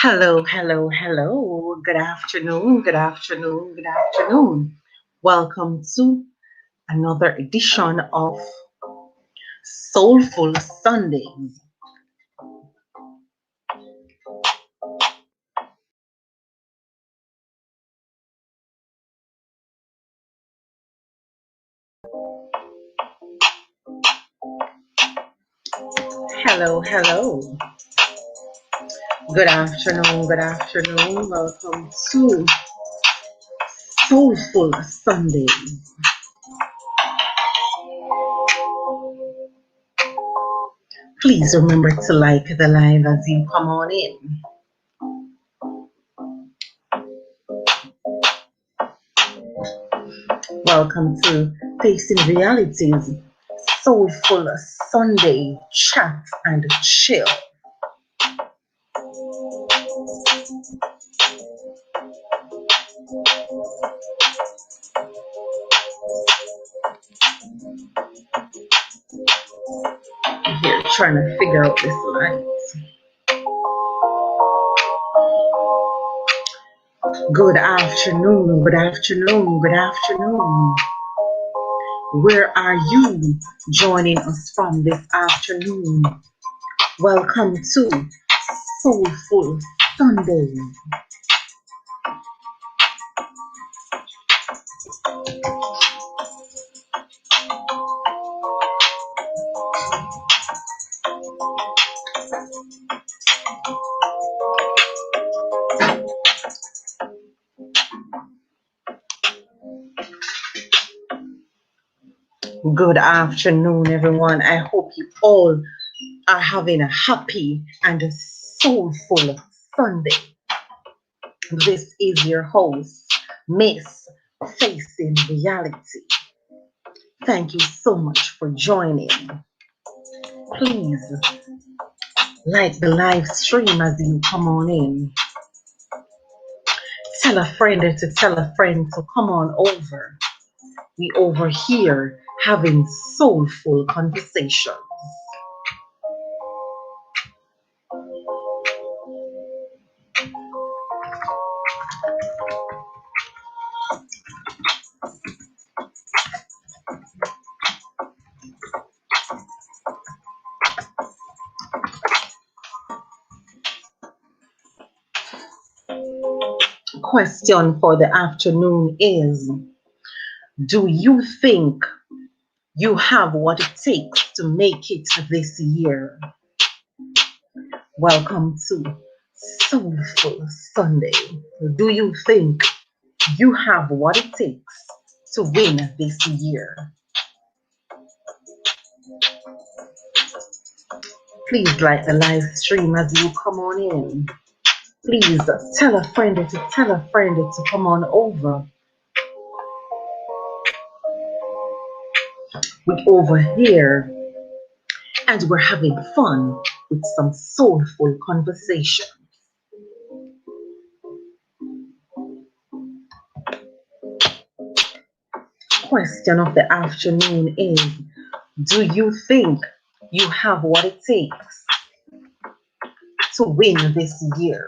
Hello, hello, hello. Good afternoon, good afternoon, good afternoon. Welcome to another edition of Soulful Sundays. Hello, hello. Good afternoon, good afternoon. Welcome to Soulful Sundays. Please remember to like the live as you come on in. Welcome to Facing Realities Soulful Sunday Chat and Chill. Here trying to figure out this light. Good afternoon, good afternoon, good afternoon. Where are you joining us from this afternoon? Welcome to Soulful Sunday. Good afternoon, everyone. I hope you all are having a happy and a soulful Sunday. This is your host, Miss Facing Reality. Thank you so much for joining. Please like the live stream as you come on in. Tell a friend to tell a friend to come on over. We over here having soulful conversations. Question for the afternoon is, do you think you have what it takes to make it this year? Welcome to Soulful Sunday. Do you think you have what it takes to win this year? Please like the live stream as you come on in. Please tell a friend to tell a friend to come on over. We're over here and we're having fun with some soulful conversation. Question of the afternoon is, do you think you have what it takes to win this year?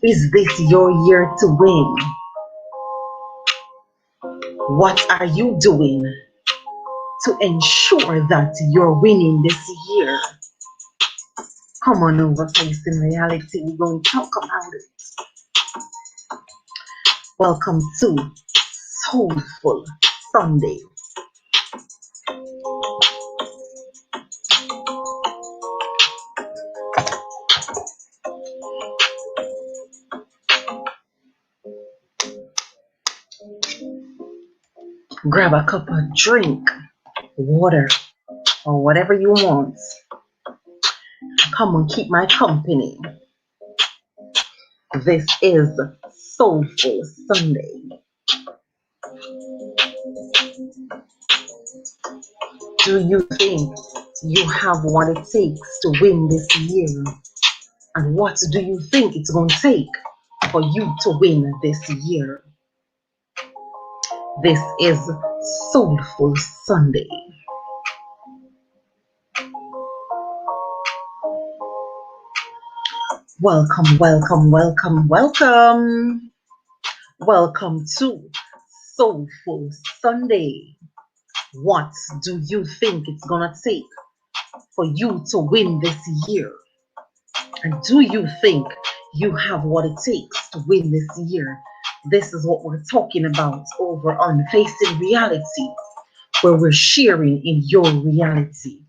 Is this your year to win? What are you doing to ensure that you're winning this year? Come on over, Facing Reality. We're going to talk about it. Welcome to Soulful Sunday. Grab a cup of drink, water, or whatever you want. Come and keep my company. This is Soulful Sunday. Do you think you have what it takes to win this year? And what do you think it's going to take for you to win this year? This is Soulful Sunday. Welcome, welcome, welcome, welcome. Welcome to Soulful Sunday. What do you think it's gonna take for you to win this year? And do you think you have what it takes to win this year? This is what we're talking about over on Facing Reality, where we're sharing in your reality,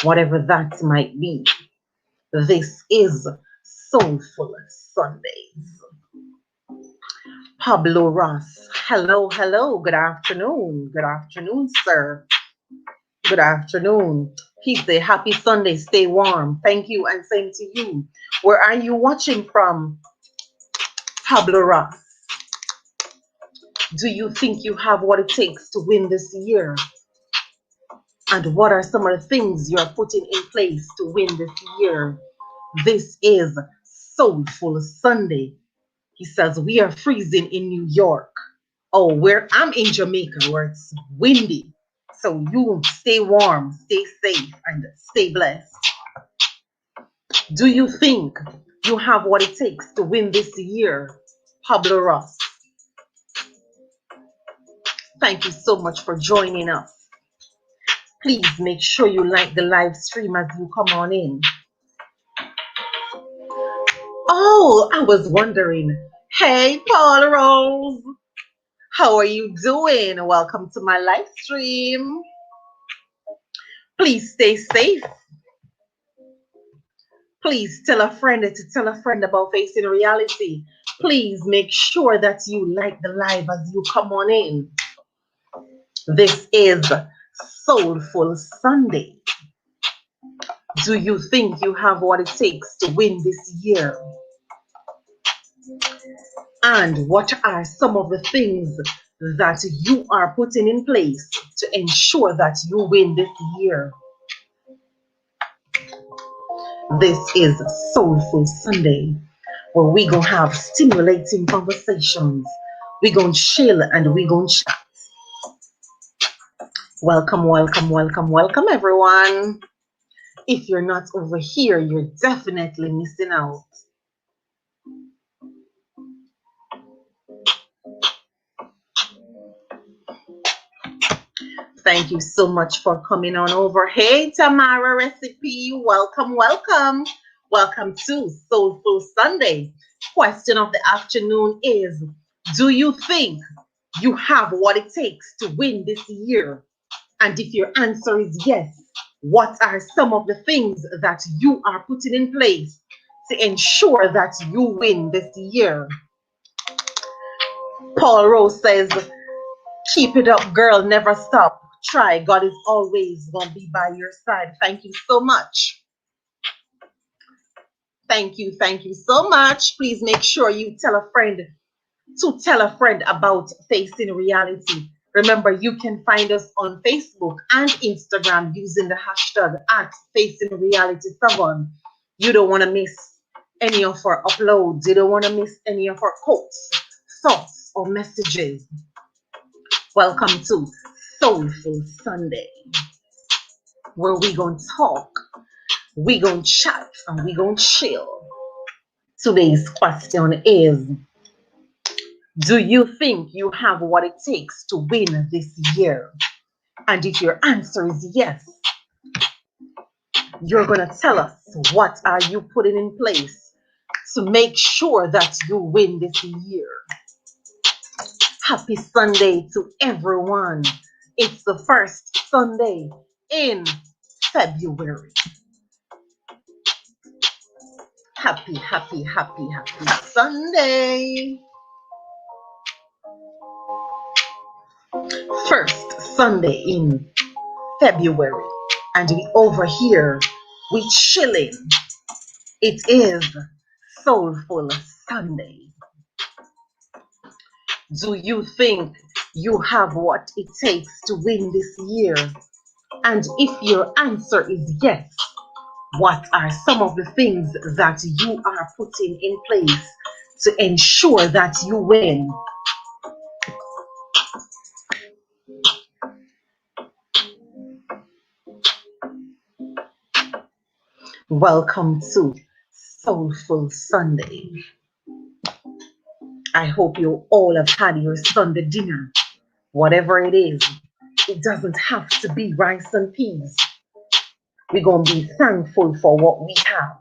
whatever that might be. This is Soulful Sundays. Pablo Ross, hello, hello, good afternoon. Good afternoon, sir. Good afternoon. He say, happy Sunday, stay warm. Thank you, and same to you. Where are you watching from, Pablo Ross? Do you think you have what it takes to win this year? And what are some of the things you're putting in place to win this year? This is Soulful Sunday. He says, we are freezing in New York. Oh, where I'm in Jamaica, where it's windy. So you stay warm, stay safe, and stay blessed. Do you think you have what it takes to win this year? Pablo Ross. Thank you so much for joining us. Please make sure you like the live stream as you come on in. Oh, I was wondering. Hey, Paul Rose. How are you doing? Welcome to my live stream. Please stay safe. Please tell a friend to tell a friend about Facing Reality. Please make sure that you like the live as you come on in. This is Soulful Sunday. Do you think you have what it takes to win this year? And what are some of the things that you are putting in place to ensure that you win this year? This is Soulful Sunday, where we gonna have stimulating conversations. We gonna chill and we gonna chat. Welcome, welcome, welcome, welcome, everyone. If you're not over here, you're definitely missing out. Thank you so much for coming on over. Hey, Tamara Recipe, welcome, welcome. Welcome to Soulful Sunday. Question of the afternoon is, do you think you have what it takes to win this year? And if your answer is yes, what are some of the things that you are putting in place to ensure that you win this year? Paul Rose says, keep it up, girl, never stop. Try. God is always going to be by your side. Thank you so much. Thank you so much. Please make sure you tell a friend about Facing Reality. Remember, you can find us on Facebook and Instagram using the hashtag @FacingReality7. You don't want to miss any of our uploads. You don't want to miss any of our quotes, thoughts, or messages. Welcome to Soulful Sunday, where we gonna talk, we gonna chat, and we gonna chill. Today's question is, do you think you have what it takes to win this year? And if your answer is yes, you're gonna tell us what are you putting in place to make sure that you win this year. Happy Sunday to everyone. It's the first Sunday in February. Happy Sunday. First Sunday in February. And we over here, we chilling. It is Soulful Sunday. Do you think you have what it takes to win this year? And if your answer is yes, what are some of the things that you are putting in place to ensure that you win. Welcome to Soulful Sunday. I hope you all have had your Sunday dinner, whatever it is. It doesn't have to be rice and peas. We're going to be thankful for what we have.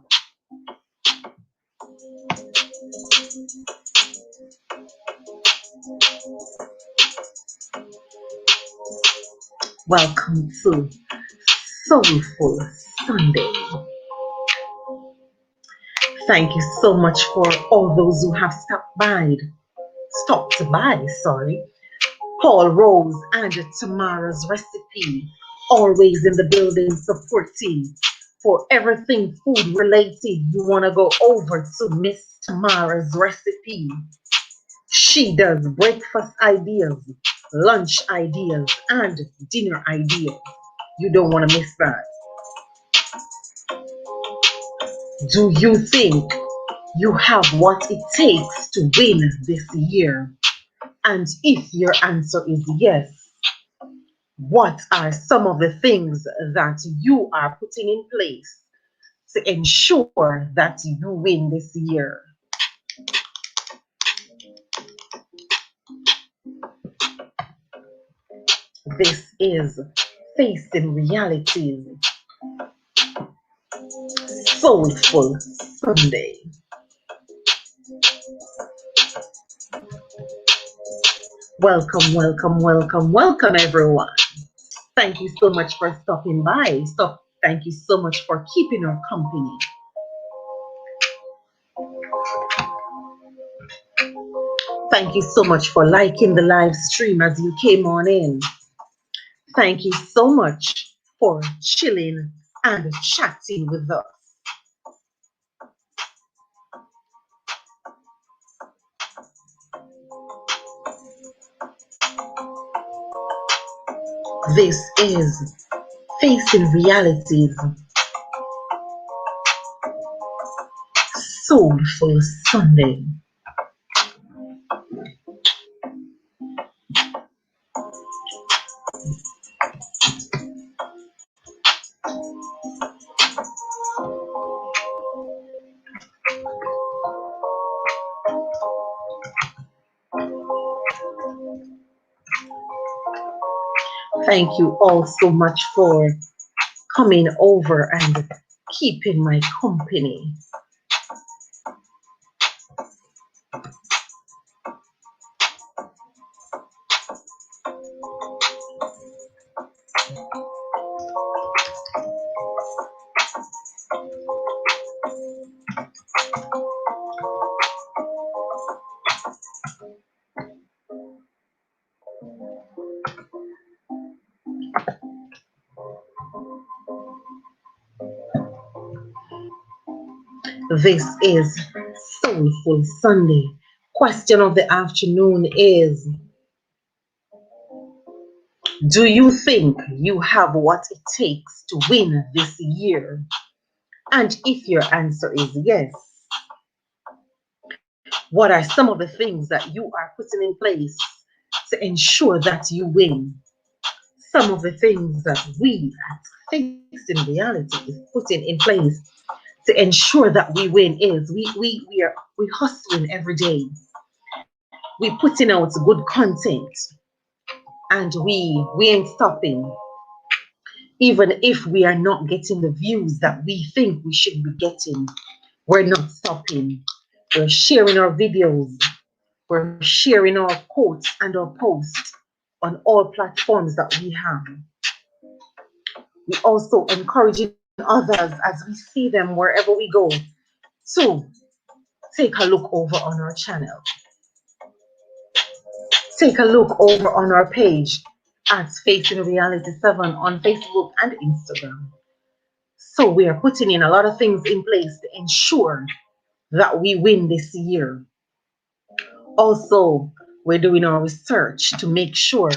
Welcome to Soulful Sunday. Thank you so much for all those who have stopped by, Paul Rose and Tamara's Recipe, always in the building supporting. For everything food related, you want to go over to Miss Tamara's Recipe. She does breakfast ideas, lunch ideas, and dinner ideas. You don't want to miss that. Do you think you have what it takes to win this year? And if your answer is yes, what are some of the things that you are putting in place to ensure that you win this year? This is Facing Realities Soulful Sunday. Welcome, welcome, welcome, welcome, everyone. Thank you so much for stopping by. Thank you so much for keeping our company. Thank you so much for liking the live stream as you came on in. Thank you so much for chilling and chatting with us. This is Facing Realities Soulful Sunday. Thank you all so much for coming over and keeping my company. This is Soulful Sunday. Question of the afternoon is, do you think you have what it takes to win this year? And if your answer is yes, what are some of the things that you are putting in place to ensure that you win? Some of the things that we at Facing Reality is putting in place to ensure that we win is we hustling every day. We putting out good content and we ain't stopping. Even if we are not getting the views that we think we should be getting, we're not stopping. We're sharing our videos. We're sharing our quotes and our posts on all platforms that we have. We also encouraging others as we see them wherever we go to take a look over on our channel. Take a look over on our page at Facing Reality 7 on Facebook and Instagram. So we are putting in a lot of things in place to ensure that we win this year. Also, we're doing our research to make sure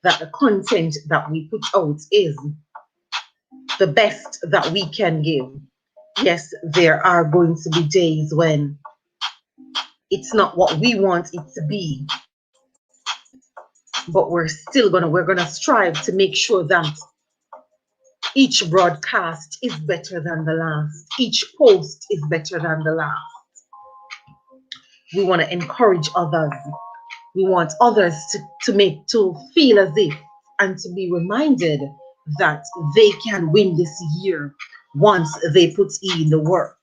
that the content that we put out is the best that we can give. Yes, there are going to be days when It's not what we want it to be, but we're gonna strive to make sure that each broadcast is better than the last. Each post is better than the last. We want to encourage others. We want others to feel as if and to be reminded that they can win this year once they put in the work.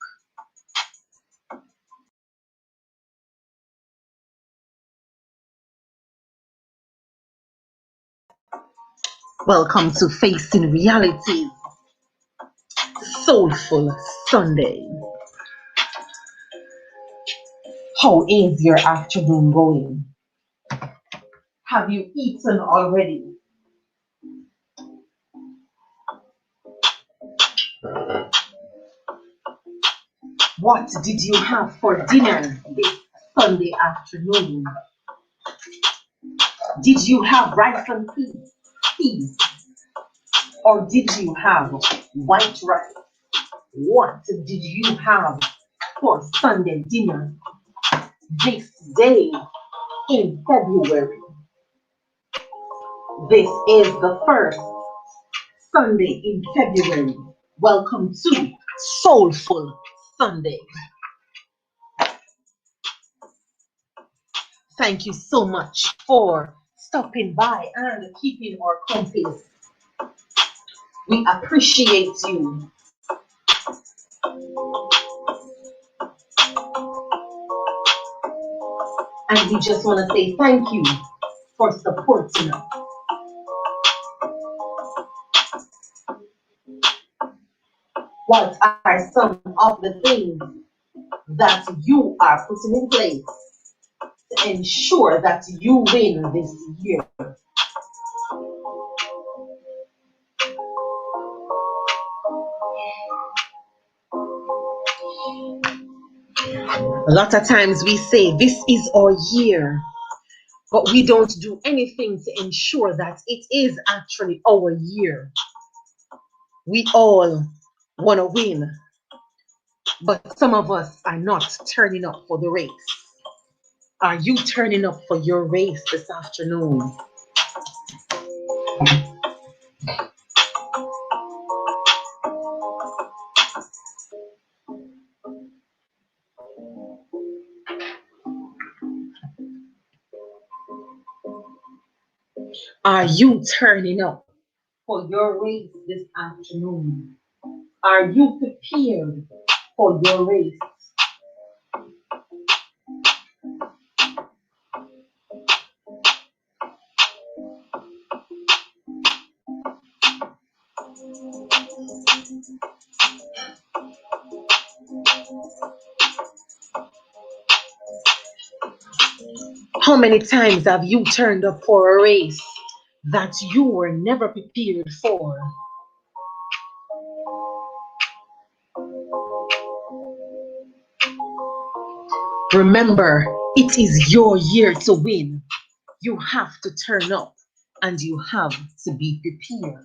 Welcome to Facing Realities, Soulful Sunday. How is your afternoon going? Have you eaten already? What did you have for dinner this Sunday afternoon? Did you have rice and peas? Or did you have white rice? What did you have for Sunday dinner this day in February? This is the first Sunday in February. Welcome to Soulful Sunday. Thank you so much for stopping by and keeping our company. We appreciate you. And we just want to say thank you for supporting us. What are some of the things that you are putting in place to ensure that you win this year? A lot of times we say this is our year, but we don't do anything to ensure that it is actually our year. We all want to win, but some of us are not turning up for the race. Are you turning up for your race this afternoon? Are you turning up for your race this afternoon? Are you prepared for your race? How many times have you turned up for a race that you were never prepared for? Remember, it is your year to win. You have to turn up and you have to be prepared.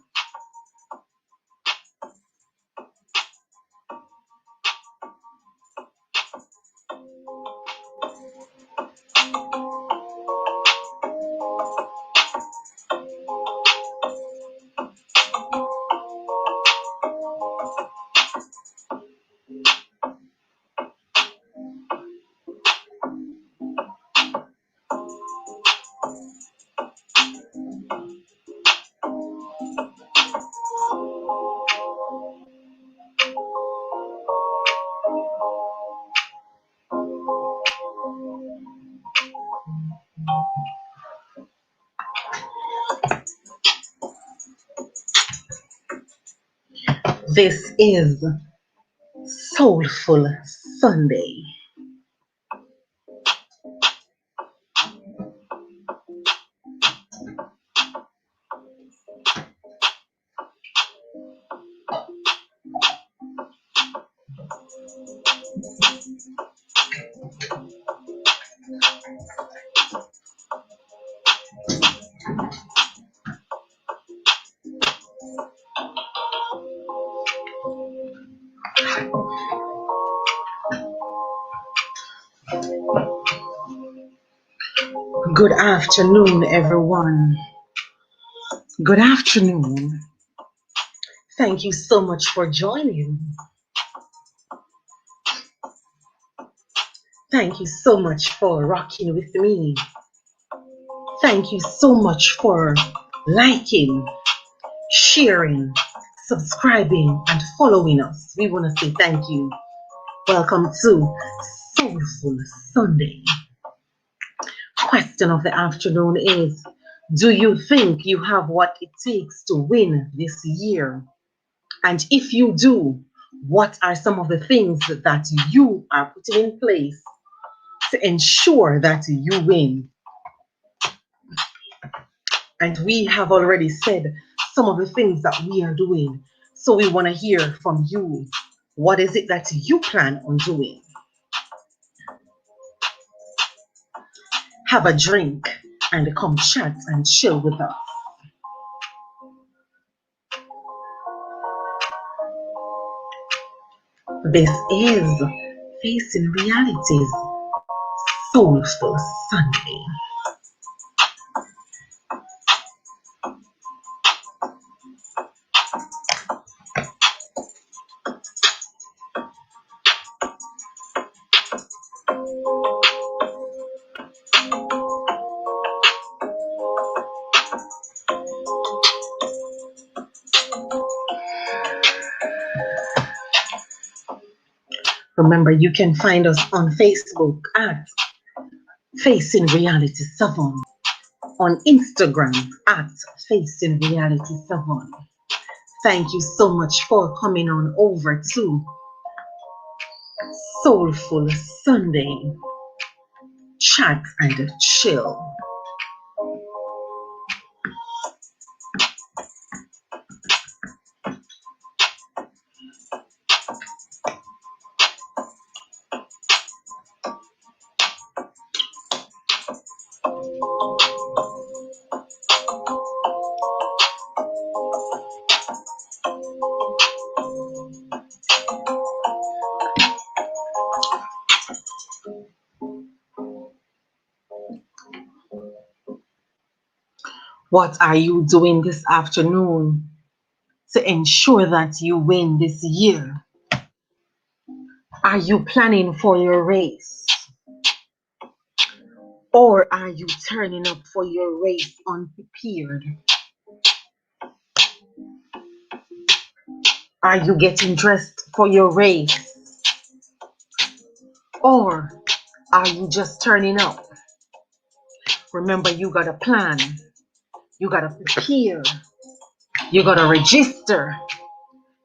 This is Soulful Sunday. Good afternoon, everyone. Good afternoon. Thank you so much for joining. Thank you so much for rocking with me. Thank you so much for liking, sharing, subscribing, and following us. We want to say thank you. Welcome to Soulful Sunday. Question of the afternoon is, do you think you have what it takes to win this year? And if you do, what are some of the things that you are putting in place to ensure that you win? And we have already said some of the things that we are doing. So we want to hear from you. What is it that you plan on doing? Have a drink and come chat and chill with us. This is Facing Reality's Soulful Sunday. Remember, you can find us on Facebook at Facing Reality 7, on Instagram at Facing Reality 7. Thank you so much for coming on over to Soulful Sunday. Chat and chill. What are you doing this afternoon to ensure that you win this year? Are you planning for your race? Or are you turning up for your race unprepared? Are you getting dressed for your race? Or are you just turning up? Remember, you gotta plan, you gotta prepare, you gotta register,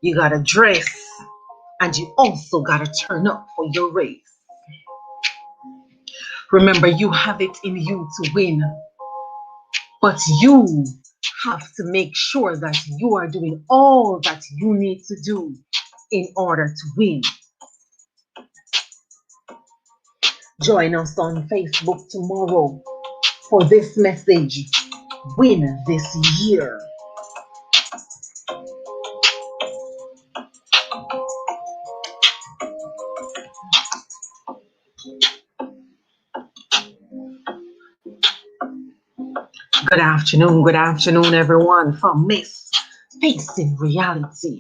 you gotta dress, and you also gotta turn up for your race. Remember, you have it in you to win, but you have to make sure that you are doing all that you need to do in order to win. Join us on Facebook tomorrow for this message, Win This Year. Good afternoon, everyone, from Miss Facing Reality.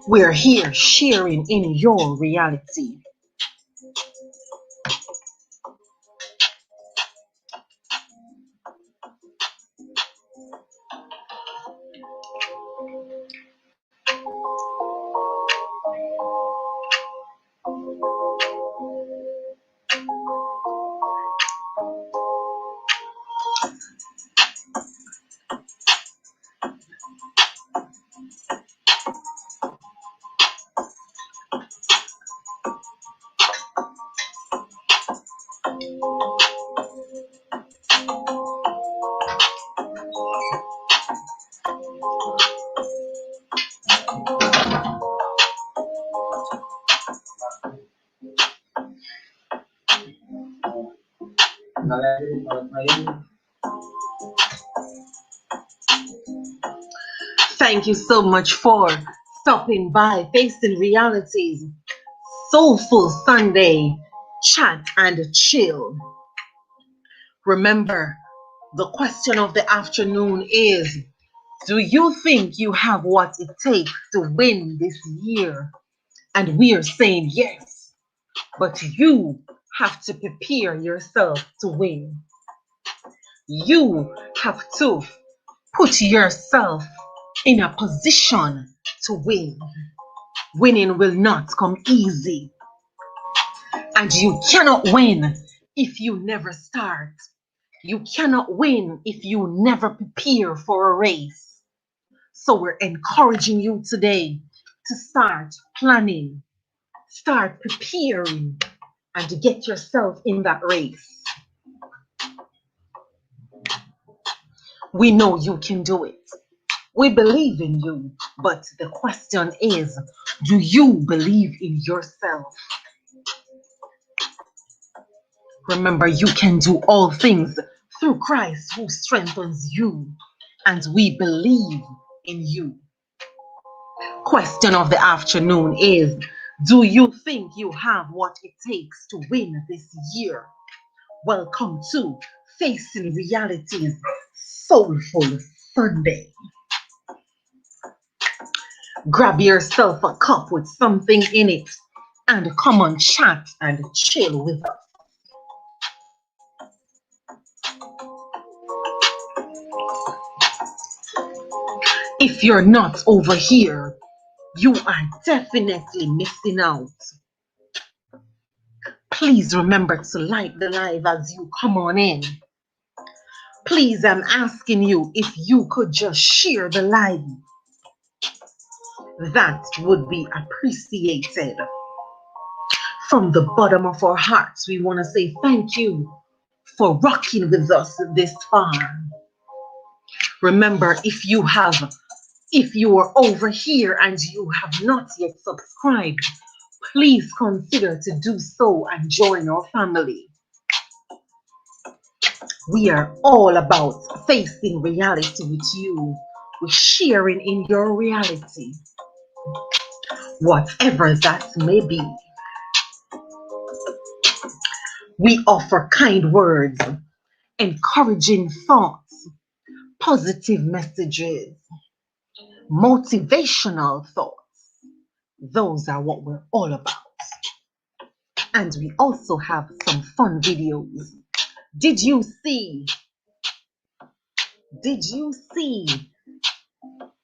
We're here sharing in your reality. Thank you so much for stopping by Facing Realities Soulful Sunday chat and chill. Remember, the question of the afternoon is, do you think you have what it takes to win this year? And we are saying yes, but you have to prepare yourself to win. You have to put yourself in a position to win. Winning will not come easy. And you cannot win if you never start. You cannot win if you never prepare for a race. So we're encouraging you today to start planning, start preparing, and to get yourself in that race. We know you can do it. We believe in you, but the question is, do you believe in yourself? Remember, you can do all things through Christ who strengthens you, and we believe in you. Question of the afternoon is, do you think you have what it takes to win this year? Welcome to Facing Reality's Soulful Sunday. Grab yourself a cup with something in it and come on, chat and chill with us. If you're not over here, you are definitely missing out. Please remember to like the live as you come on in. Please, I'm asking you if you could just share the live. That would be appreciated. From the bottom of our hearts, we want to say thank you for rocking with us this far. Remember, if you are over here and you have not yet subscribed, please consider to do so and join our family. We are all about facing reality with you. We're sharing in your reality, whatever that may be. We offer kind words, encouraging thoughts, positive messages, motivational thoughts. Those are what we're all about. And we also have some fun videos. Did you see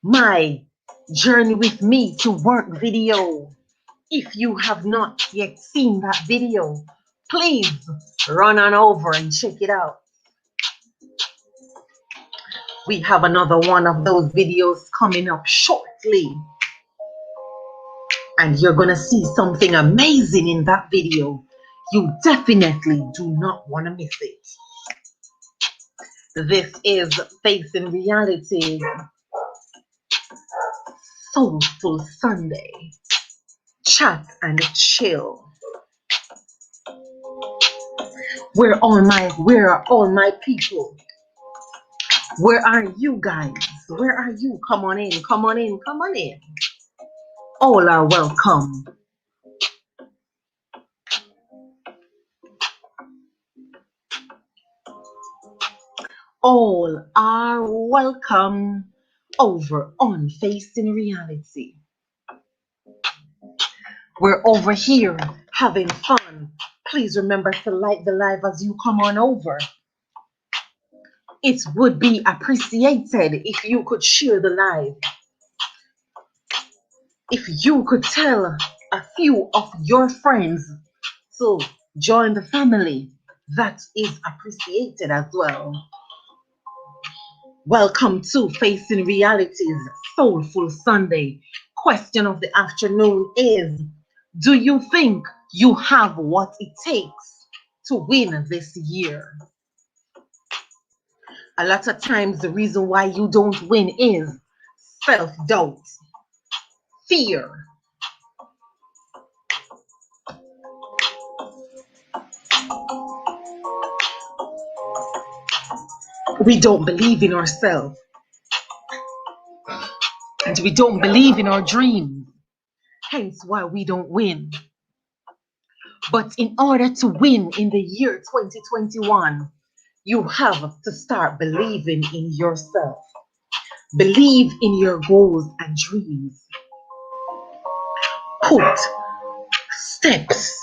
my journey with me to work video? If you have not yet seen that video, please run on over and check it out. We have another one of those videos coming up shortly. And you're going to see something amazing in that video. You definitely do not want to miss it. This is Facing Reality Soulful Sunday. Chat and chill. Where are all my people? Where are you guys? Where are you? Come on in, come on in, come on in. All are welcome. All are welcome over on Facing Reality. We're over here having fun. Please remember to like the live as you come on over. It would be appreciated if you could share the live. If you could tell a few of your friends to join the family, that is appreciated as well. Welcome to Facing Reality's Soulful Sunday. Question of the afternoon is, do you think you have what it takes to win this year? A lot of times the reason why you don't win is self-doubt, fear. We don't believe in ourselves. And we don't believe in our dreams. Hence why we don't win. But in order to win in the year 2021, you have to start believing in yourself. Believe in your goals and dreams. Put steps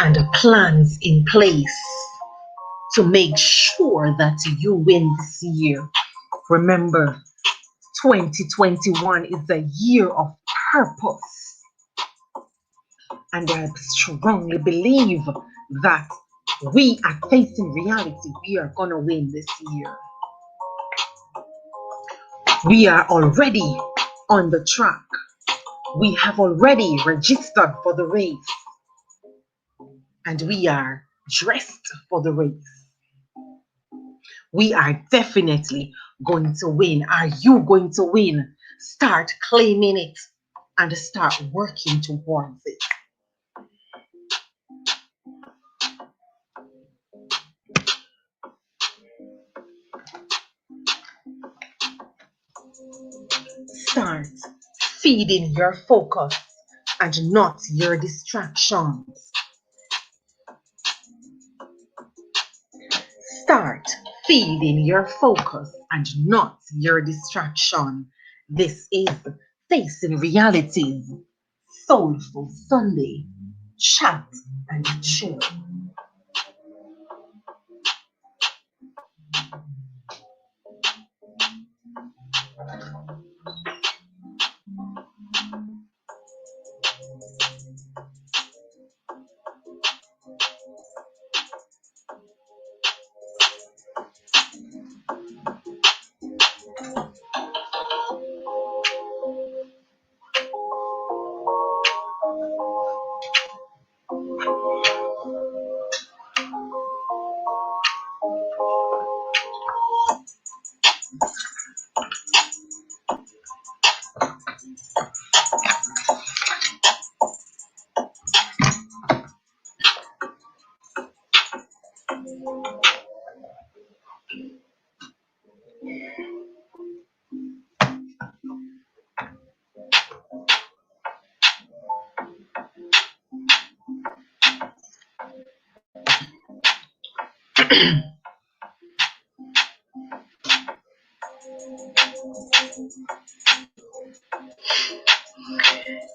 and plans in place to make sure that you win this year. Remember, 2021 is a year of purpose. And I strongly believe that we are facing reality. We are going to win this year. We are already on the track. We have already registered for the race. And we are dressed for the race. We are definitely going to win. Are you going to win? Start claiming it and start working towards it. Start feeding your focus and not your distractions. Start feeding your focus and not your distraction. This is Facing Realities, Soulful Sunday, Chat and Chill.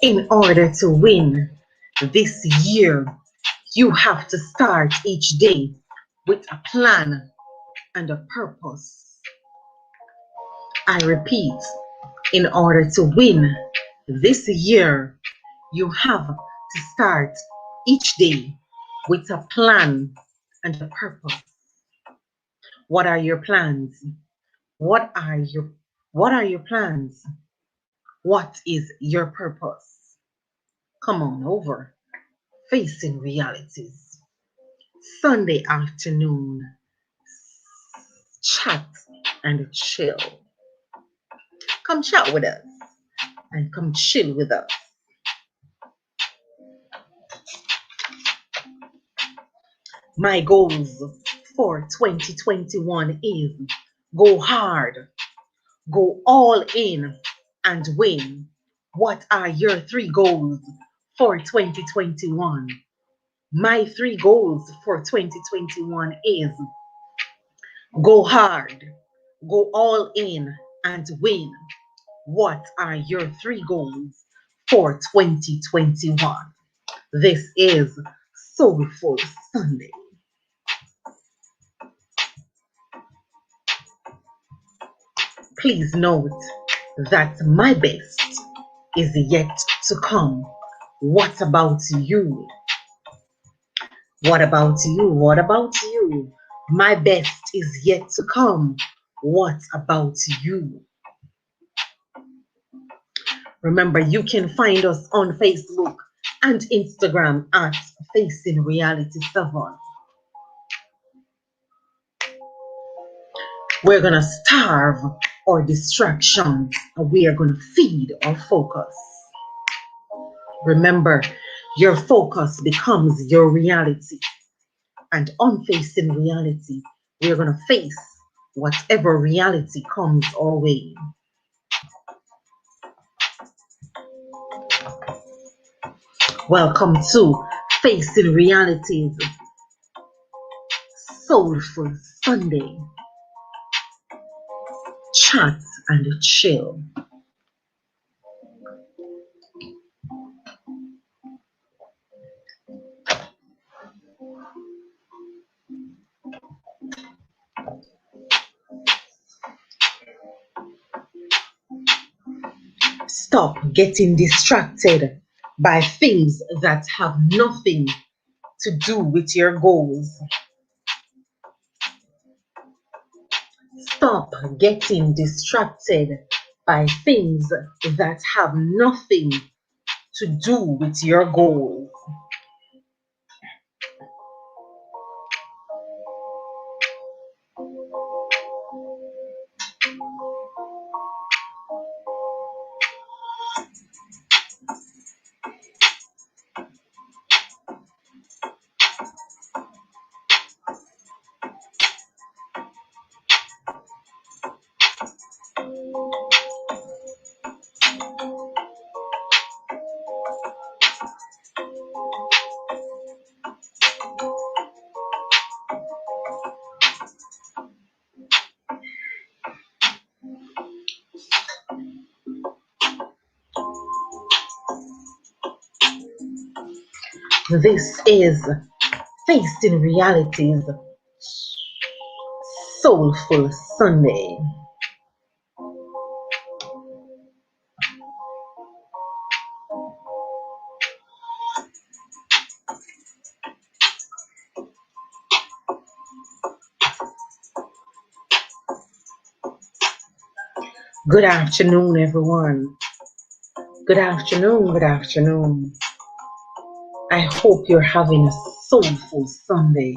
In order to win this year, you have to start each day with a plan and a purpose. I repeat, in order to win this year, you have to start each day with a plan and a purpose. What are your plans? What are your plans? What is your purpose? Come on over. Facing Realities. Sunday afternoon. Chat and chill. Come chat with us and come chill with us. My goals for 2021 is go hard, go all in, and win. What are your 3 goals for 2021? My 3 goals for 2021 is go hard, go all in, and win. What are your 3 goals for 2021? This is Soulful Sunday. Please note that my best is yet to come. What about you? What about you? What about you? My best is yet to come. What about you? Remember, you can find us on Facebook and Instagram at Facing Reality 7. We're going to starve our distractions and we are going to feed our focus. Remember, your focus becomes your reality. And on Facing Reality, we're going to face whatever reality comes our way. Welcome to Facing realities, soulful Sunday, chat and chill. Stop getting distracted by things that have nothing to do with your goals. Stop getting distracted by things that have nothing to do with your goals. This is Facing Realities Soulful Sunday. Good afternoon, everyone. Good afternoon, good afternoon. I hope you're having a soulful Sunday.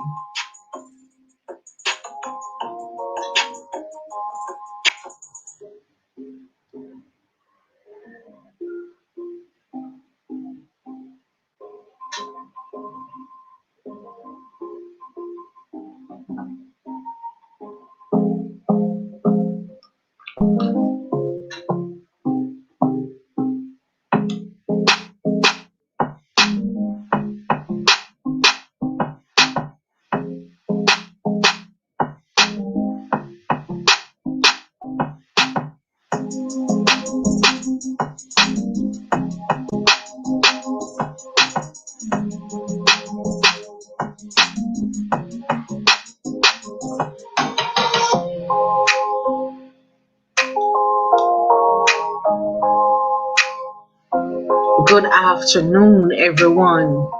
Good afternoon, everyone.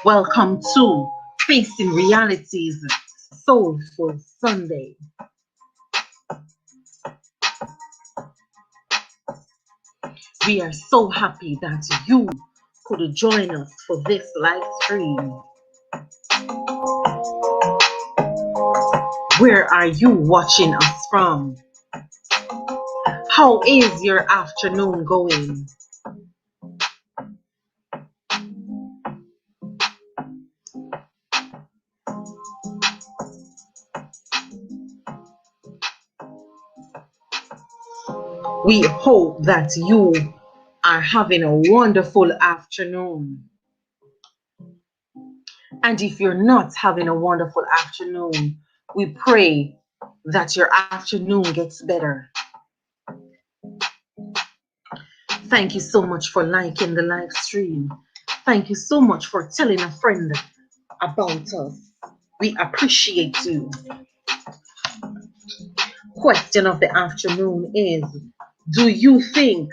Welcome to Facing Realities Soulful Sunday. We are so happy that you could join us for this live stream. Where are you watching us from? How is your afternoon going? We hope that you are having a wonderful afternoon. And if you're not having a wonderful afternoon, we pray that your afternoon gets better. Thank you so much for liking the live stream. Thank you so much for telling a friend about us. We appreciate you. Question of the afternoon is, do you think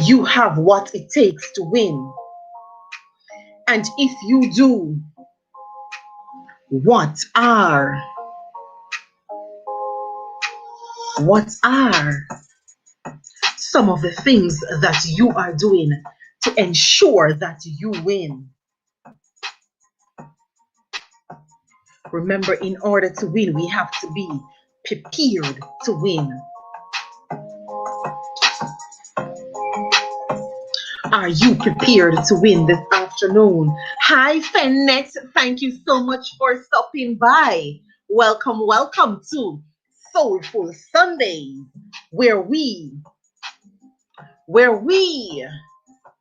you have what it takes to win? And if you do, what are some of the things that you are doing to ensure that you win? Remember, in order to win, we have to be prepared to win. Are you prepared to win this afternoon? Hi, Fennet. Thank you so much for stopping by. Welcome, welcome to Soulful Sundays, where we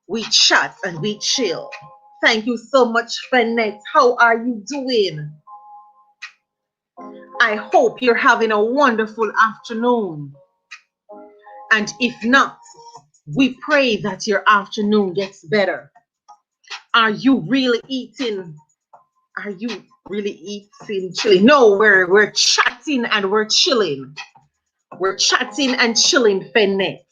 We chat and we chill. Thank you so much, Fenette. How are you doing? I hope you're having a wonderful afternoon. And if not, we pray that your afternoon gets better. Are you really eating? Are you really eating chilling? No, we're chatting and we're chilling. We're chatting and chilling, Fenette.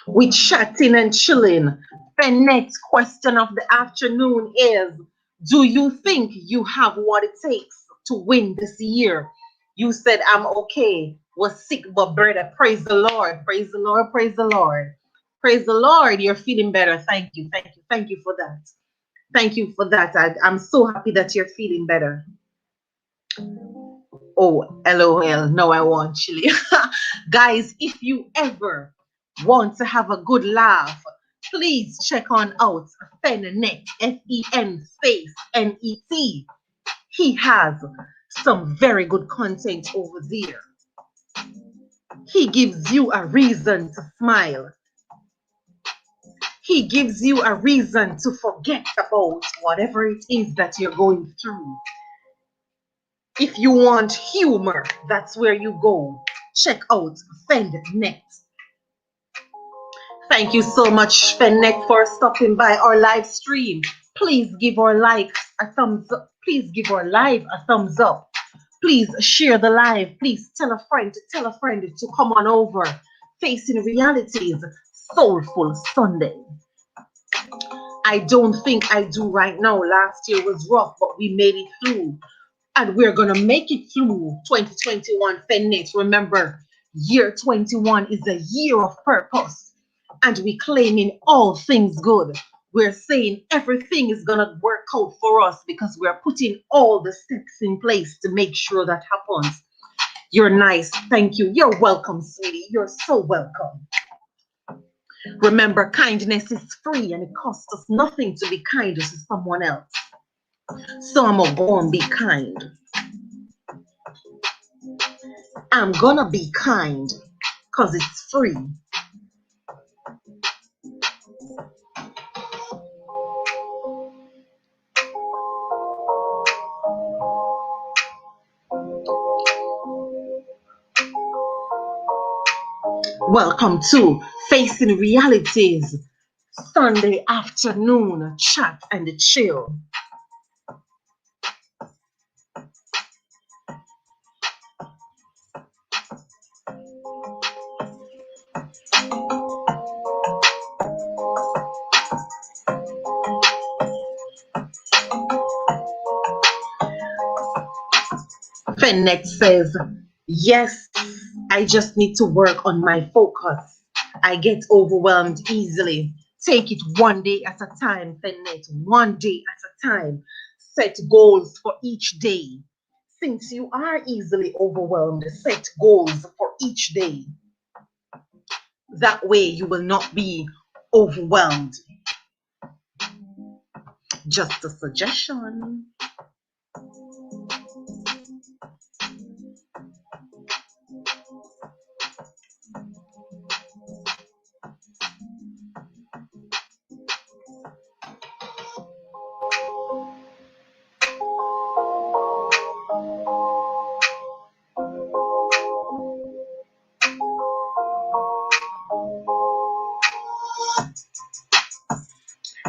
We chatting and chilling. The next question of the afternoon is, do you think you have what it takes to win this year? You said, I'm okay. Was sick, but better. Praise the Lord. Praise the Lord. Praise the Lord. Praise the Lord. You're feeling better. Thank you. Thank you. Thank you for that. Thank you for that. I'm so happy that you're feeling better. Oh, LOL. No, I won't, Chili. Guys, if you ever want to have a good laugh, please check on out Fenet, F-E-N space N-E-T. He has some very good content over there. He gives you a reason to smile. He gives you a reason to forget about whatever it is that you're going through. If you want humor, that's where you go. Check out FendNet. Thank you so much, FendNet, for stopping by our live stream. Please give our live a thumbs up. Please give our live a thumbs up. Please share the live. Please tell a friend to come on over. Facing Realities, Soulful Sunday. I don't think I do right now. Last year was rough, but we made it through. And we're going to make it through 2021, FedNet. Remember, year 21 is a year of purpose. And we're claiming all things good. We're saying everything is going to work out for us because we're putting all the steps in place to make sure that happens. You're nice. Thank you. You're welcome, sweetie. You're so welcome. Remember, kindness is free and it costs us nothing to be kind to someone else. So I'm going to go and be kind. I'm gonna be kind because it's free. Welcome to Facing Realities, Sunday afternoon chat and chill. Fennet says, yes, I just need to work on my focus. I get overwhelmed easily. Take it one day at a time, Fennet, one day at a time. Set goals for each day. Since you are easily overwhelmed, set goals for each day. That way you will not be overwhelmed. Just a suggestion.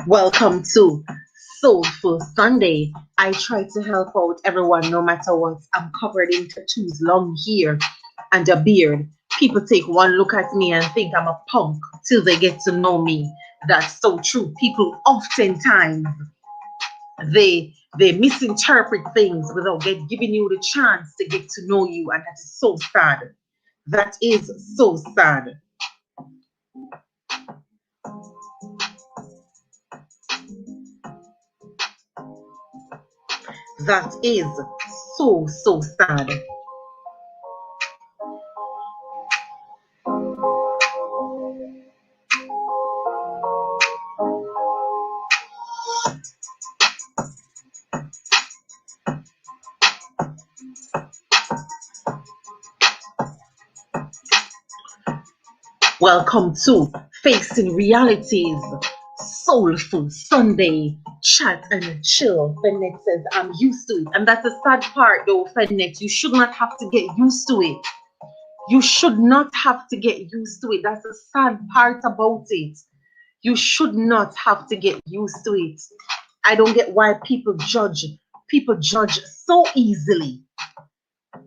Welcome to Soulful Sunday. I try to help out everyone no matter what. I'm covered in tattoos, long hair, and a beard. People take one look at me and think I'm a punk till they get to know me. That's so true. People oftentimes they misinterpret things without giving you the chance to get to know you, and that is so sad. That is so sad. That is so sad. Welcome to Facing Realities, Soulful Sunday Chat and Chill. Fennet says, I'm used to it. And that's the sad part though, Fennet. You should not have to get used to it. You should not have to get used to it. That's the sad part about it. You should not have to get used to it. I don't get why people judge. People judge so easily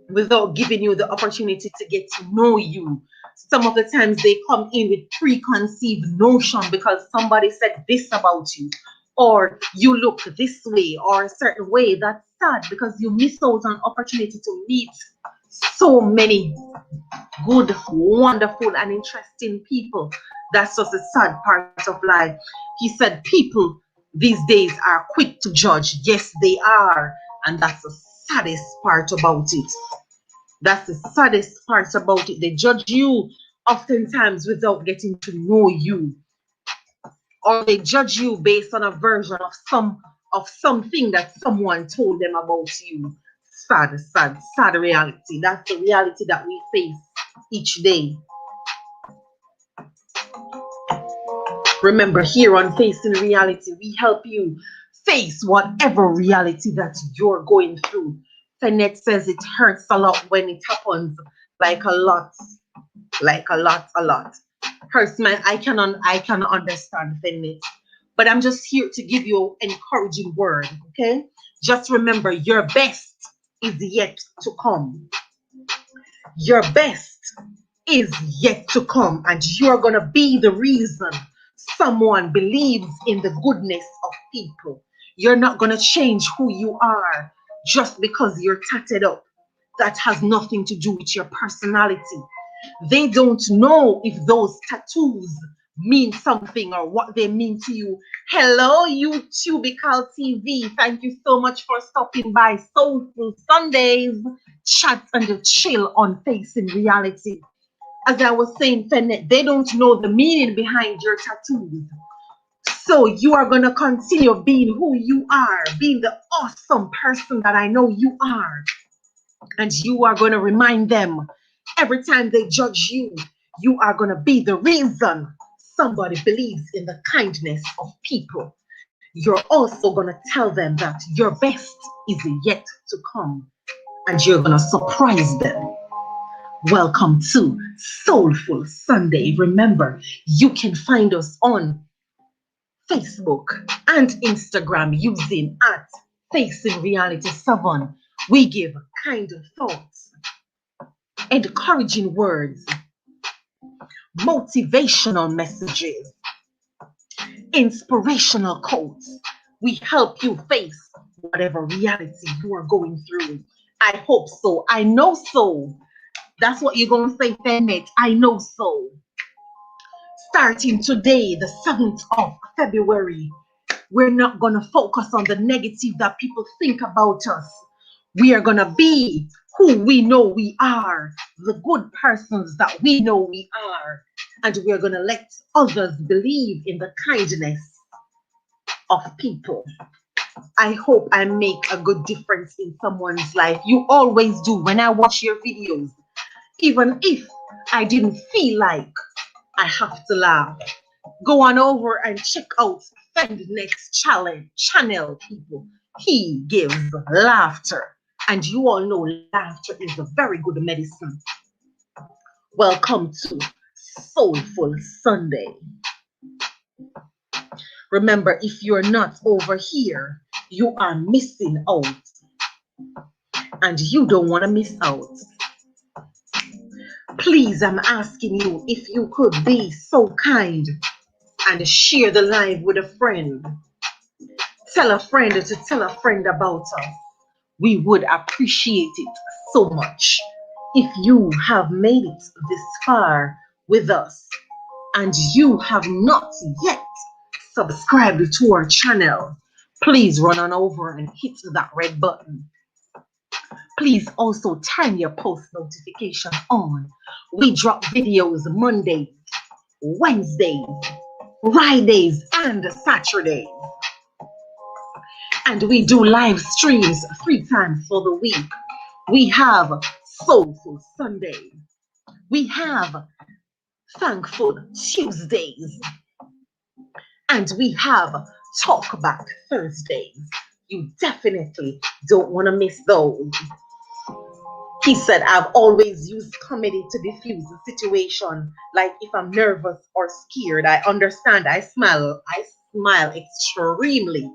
without giving you the opportunity to get to know you. Some of the times they come in with preconceived notion because somebody said this about you, or you look this way or a certain way. That's sad because you miss out on opportunity to meet so many good, wonderful, and interesting people. That's just the sad part of life. He said people these days are quick to judge. Yes, they are. And that's the saddest part about it. That's the saddest part about it. They judge you oftentimes without getting to know you. Or they judge you based on a version of something that someone told them about you. Sad, sad, sad reality. That's the reality that we face each day. Remember, here on Facing Reality, we help you face whatever reality that you're going through. Fennet says it hurts a lot when it happens, like a lot, a lot. Hurts, man. I can understand, Fennet, but I'm just here to give you an encouraging word. Okay, just remember, your best is yet to come. Your best is yet to come, and you're going to be the reason someone believes in the goodness of people. You're not going to change who you are just because you're tatted up. That has nothing to do with your personality. They don't know if those tattoos mean something or what they mean to you. Hello, YouTubical TV. Thank you so much for stopping by. Soulful Sundays, chat and chill on Facing Reality. As I was saying, Fennet, they don't know the meaning behind your tattoos. So you are going to continue being who you are, being the awesome person that I know you are. And you are going to remind them every time they judge you, you are going to be the reason somebody believes in the kindness of people. You're also going to tell them that your best is yet to come, and you're going to surprise them. Welcome to Soulful Sunday. Remember, you can find us on Facebook and Instagram using at Facing Reality 7. We give kind thoughts, encouraging words, motivational messages, inspirational quotes. We help you face whatever reality you are going through. I hope so. I know so. That's what you're going to say, Fennet. I know so. Starting today, the 7th of February, we're not going to focus on the negative that people think about us. We are going to be who we know we are, the good persons that we know we are. And we are going to let others believe in the kindness of people. I hope I make a good difference in someone's life. You always do when I watch your videos. Even if I didn't feel like I have to laugh. Go on over and check out Fendnet's channel, people. He gives laughter. And you all know laughter is a very good medicine. Welcome to Soulful Sunday. Remember, if you're not over here, you are missing out. And you don't want to miss out. Please, I'm asking you if you could be so kind and share the live with a friend. Tell a friend to tell a friend about us. We would appreciate it so much if you have made it this far with us and you have not yet subscribed to our channel. Please run on over and hit that red button. Please also turn your post notification on. We drop videos Mondays, Wednesdays, Fridays, and Saturdays. And we do live streams 3 times for the week. We have Soulful Sunday. We have Thankful Tuesdays, and we have Talk Back Thursdays. You definitely don't want to miss those. He said, I've always used comedy to diffuse the situation. Like if I'm nervous or scared, I understand. I smile. I smile extremely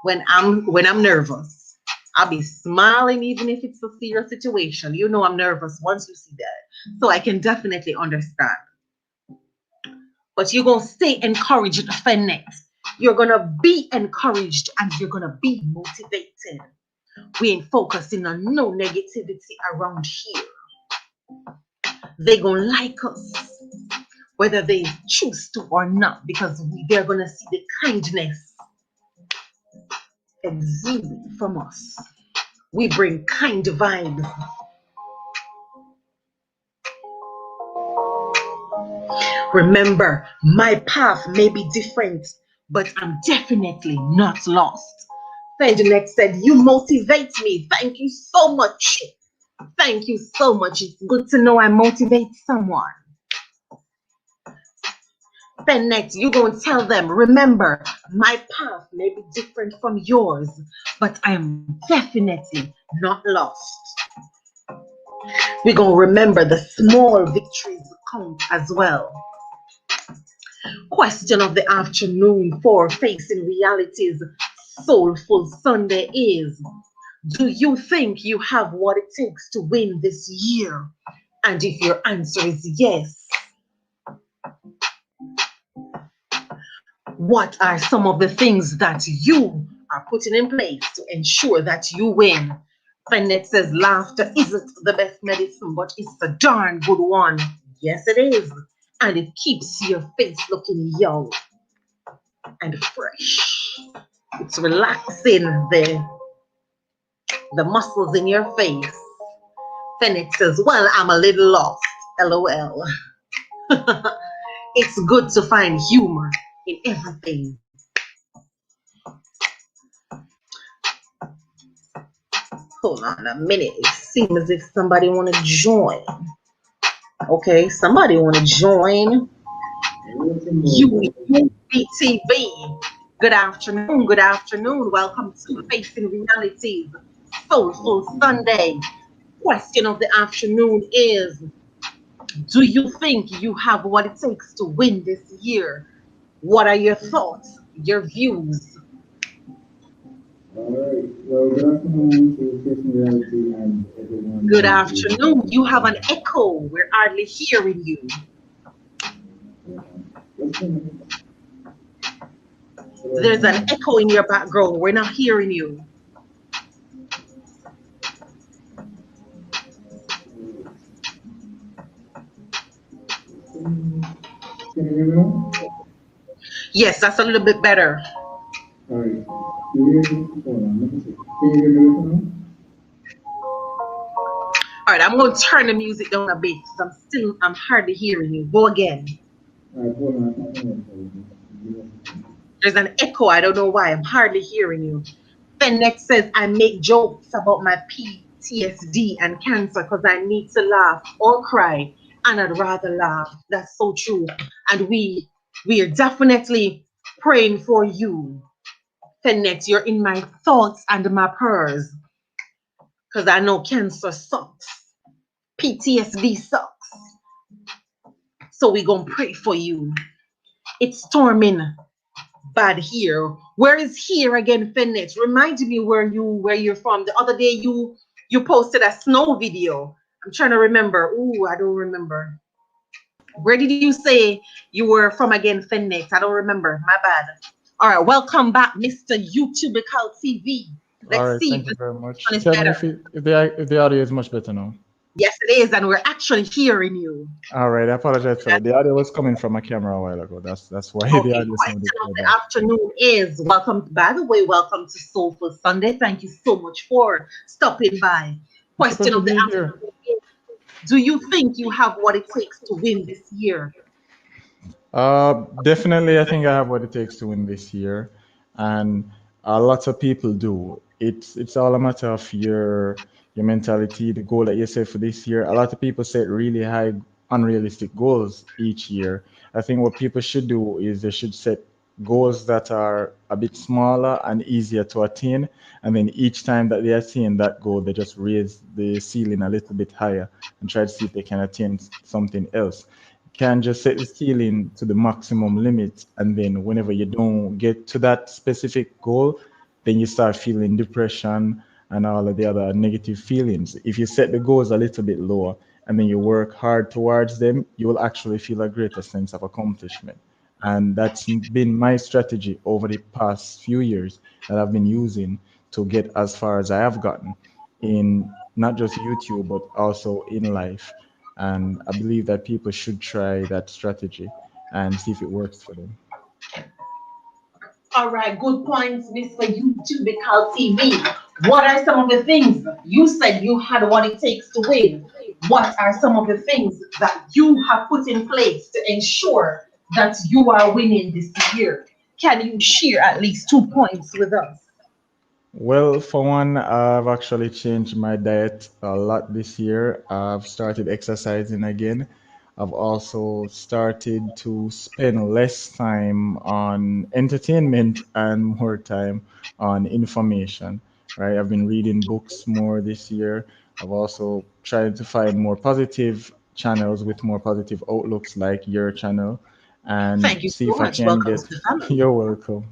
when I'm nervous. I'll be smiling even if it's a serious situation. You know I'm nervous once you see that. So I can definitely understand. But you're gonna stay encouraged, Fennet. You're gonna be encouraged and you're gonna be motivated. We ain't focusing on no negativity around here. They gonna like us, whether they choose to or not, because they're gonna see the kindness exuding from us. We bring kind vibes. Remember, my path may be different, but I'm definitely not lost. Fendinex said, you motivate me. Thank you so much. Thank you so much. It's good to know I motivate someone. Fennet, you're going to tell them, remember, my path may be different from yours, but I am definitely not lost. We're going to remember the small victories count as well. Question of the afternoon for Facing Realities Soulful Sunday is, do you think you have what it takes to win this year? And if your answer is yes, what are some of the things that you are putting in place to ensure that you win? Fennet says laughter isn't the best medicine, but it's a darn good one. Yes, it is. And it keeps your face looking young and fresh. It's relaxing the muscles in your face. Fennet says, well, I'm a little lost. LOL. It's good to find humor in everything. Hold on a minute. It seems as if somebody want to join. Okay, somebody want to join. UBTV. Good afternoon. Good afternoon. Welcome to Facing Realities Soulful Sunday. Question of the afternoon is, do you think you have what it takes to win this year? What are your thoughts, your views? All right. Well, good afternoon to Facing Reality and everyone Good who is afternoon. You have an echo. We're hardly hearing you. just a minute. There's an echo in your background. We're not hearing you. Can you hear me now? Yes, that's a little bit better. All right. You hear me? Hold on. Let me see. Can you hear me better now? All right, I'm going to turn the music down a bit because I'm hardly hearing you. Go again. All right. Hold on. I think I'm going to There's an echo. I don't know why. I'm hardly hearing you. Fennex says, I make jokes about my PTSD and cancer because I need to laugh or cry, and I'd rather laugh. That's so true. And we are definitely praying for you. Fennex, you're in my thoughts and my prayers because I know cancer sucks. PTSD sucks. So we're going to pray for you. It's storming bad here. Where is here again, Fennet? Remind me where you're from. The other day you posted a snow video. I'm trying to remember. Ooh, I don't remember. Where did you say you were from again, Fennet? I don't remember. My bad. All right, welcome back, Mr. YouTube TV. All Let's right, see if thank you this very much. one is Tell me better. if the audio is much better now. Yes, it is, and we're actually hearing you. All right, I apologize for that. The audio was coming from my camera a while ago. That's why the Okay, audio question sounded of so the bad. afternoon is welcome, by the way, welcome to Soulful Sunday. Thank you so much for stopping by. It's a Question pleasure of the being here. afternoon is, do you think you have what it takes to win this year? Definitely, I think I have what it takes to win this year, and lots of people do. It's all a matter of your mentality, the goal that you set for this year. A lot of people set really high unrealistic goals each year. I think what people should do is they should set goals that are a bit smaller and easier to attain, and then each time that they attain that goal, they just raise the ceiling a little bit higher and try to see if they can attain something else. You can't just set the ceiling to the maximum limit, and then whenever you don't get to that specific goal, then you start feeling depression and all of the other negative feelings. If you set the goals a little bit lower and then you work hard towards them, you will actually feel a greater sense of accomplishment. And that's been my strategy over the past few years that I've been using to get as far as I have gotten in not just YouTube, but also in life. And I believe that people should try that strategy and see if it works for them. All right, good points, Mr. YouTubical TV. What are some of the things you said you had what it takes to win? What are some of the things that you have put in place to ensure that you are winning this year? Can you share at least 2 points with us? Well, for one, I've actually changed my diet a lot this year. I've started exercising again. I've also started to spend less time on entertainment and more time on information, right? I've been reading books more this year. I've also tried to find more positive channels with more positive outlooks like your channel and Thank you see so if I much. can Welcome to get, the family. you're welcome,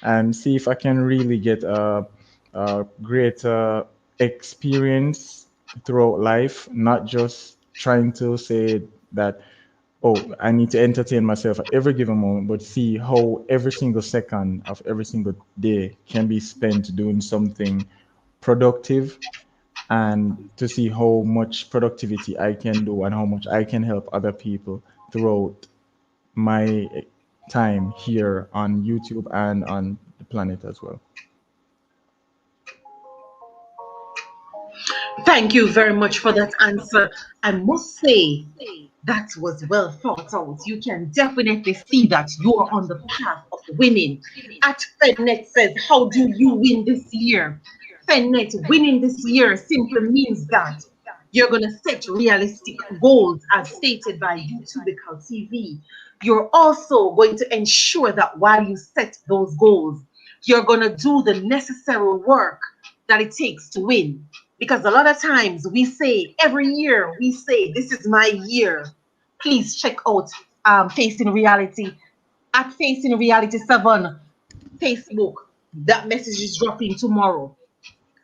and see if I can really get a greater experience throughout life, not just trying to say that, oh, I need to entertain myself at every given moment, but see how every single second of every single day can be spent doing something productive, and to see how much productivity I can do and how much I can help other people throughout my time here on YouTube and on the planet as well. Thank you very much for that answer. I must say that was well thought out. You can definitely see that you are on the path of winning. At Fednet says, how do you win this year? Fednet winning this year simply means that you're going to set realistic goals as stated by YouTubical TV. You're also going to ensure that while you set those goals, you're going to do the necessary work that it takes to win. Because a lot of times we say, every year, we say, this is my year. Please check out Facing Reality at Facing Reality 7 Facebook. That message is dropping tomorrow.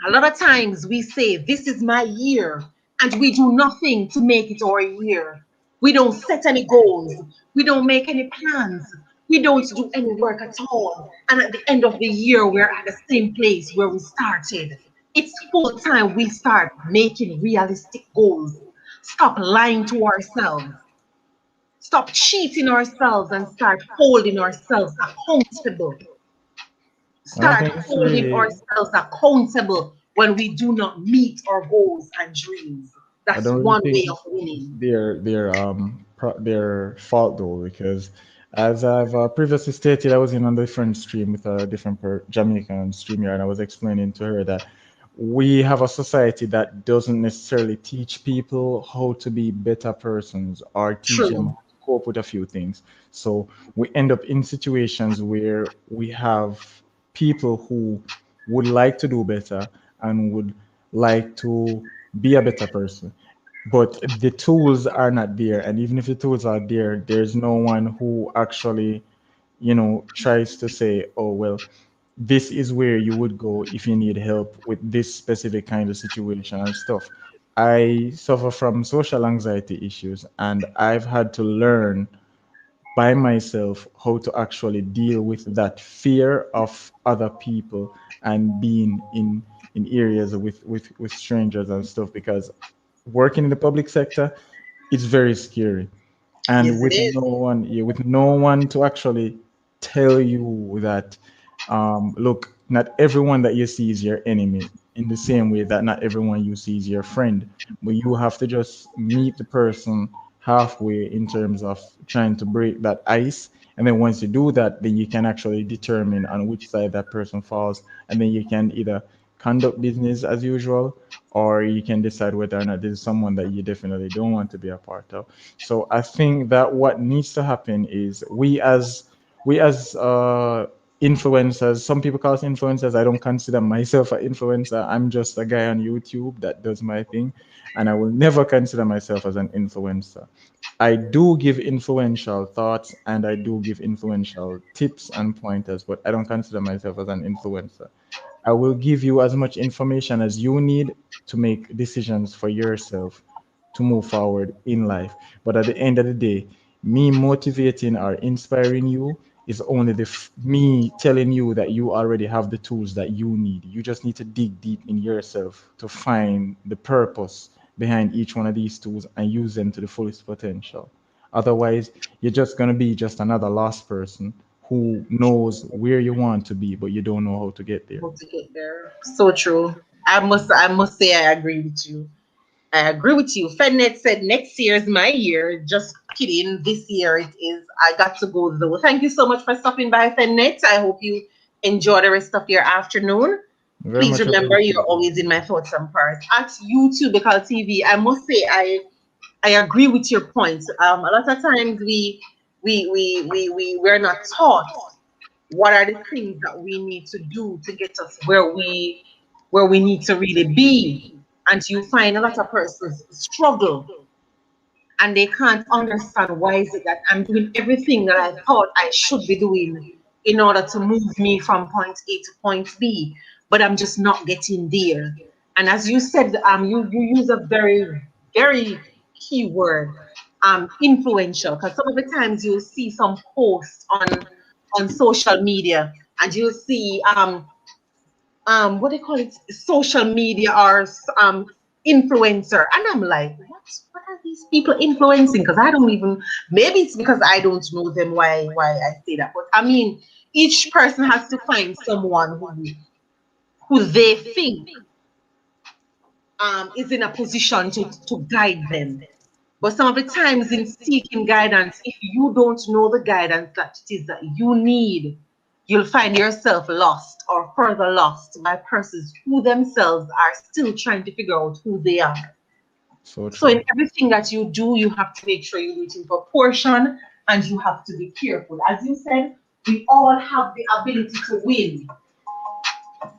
A lot of times we say, this is my year, and we do nothing to make it our year. We don't set any goals. We don't make any plans. We don't do any work at all. And at the end of the year, we're at the same place where we started. It's full time we start making realistic goals. Stop lying to ourselves. Stop cheating ourselves and start holding ourselves accountable. I don't Start think it's holding really ourselves accountable when we do not meet our goals and dreams. I That's don't really one think way of it's winning. their fault though, because as I've previously stated, I was in a different stream with a different Jamaican streamer, and I was explaining to her that we have a society that doesn't necessarily teach people how to be better persons or teach them how True. to cope with a few things. So we end up in situations where we have people who would like to do better and would like to be a better person, but the tools are not there. And even if the tools are there, there's no one who actually, tries to say, oh, well, this is where you would go if you need help with this specific kind of situation and stuff. I suffer from social anxiety issues, and I've had to learn by myself how to actually deal with that fear of other people and being in areas with strangers and stuff, because working in the public sector, it's very scary, and Yes, it is. with no one to actually tell you that, look, not everyone that you see is your enemy, in the same way that not everyone you see is your friend, but you have to just meet the person halfway in terms of trying to break that ice. And then once you do that, then you can actually determine on which side that person falls, and then you can either conduct business as usual, or you can decide whether or not this is someone that you definitely don't want to be a part of. So I think that what needs to happen is we as influencers, some people call us influencers. I don't consider myself an influencer. I'm just a guy on YouTube that does my thing, and I will never consider myself as an influencer. I do give influential thoughts and I do give influential tips and pointers, but I don't consider myself as an influencer. I will give you as much information as you need to make decisions for yourself to move forward in life. But at the end of the day, me motivating or inspiring you is only me telling you that you already have the tools that you need. You just need to dig deep in yourself to find the purpose behind each one of these tools and use them to the fullest potential. Otherwise, you're just going to be just another lost person who knows where you want to be, but you don't know how to get there. Able to get there. So true. I must say I agree with you. I agree with you. Fednet said next year is my year. Just kidding. This year it is. I got to go though. Thank you so much for stopping by, Fednet. I hope you enjoy the rest of your afternoon. Very Please much remember you're appreciated. always in my thoughts and prayers. At YouTube because TV, I must say I agree with your points. A lot of times we're not taught what are the things that we need to do to get us where we need to really be. And you find a lot of persons struggle and they can't understand why is it that I'm doing everything that I thought I should be doing in order to move me from point A to point B, but I'm just not getting there. And as you said, you use a very key word, influential, because some of the times you'll see some posts on social media and you'll see what they call it, social media or influencer, and I'm like, what are these people influencing? Because I don't even, maybe it's because I don't know them why I say that, but I mean, each person has to find someone who they think is in a position to guide them. But some of the times in seeking guidance, if you don't know the guidance that it is that you need, you'll find yourself lost or further lost by persons who themselves are still trying to figure out who they are. So So in true. everything that you do, you have to make sure you do it in proportion and you have to be careful. As you said, we all have the ability to win.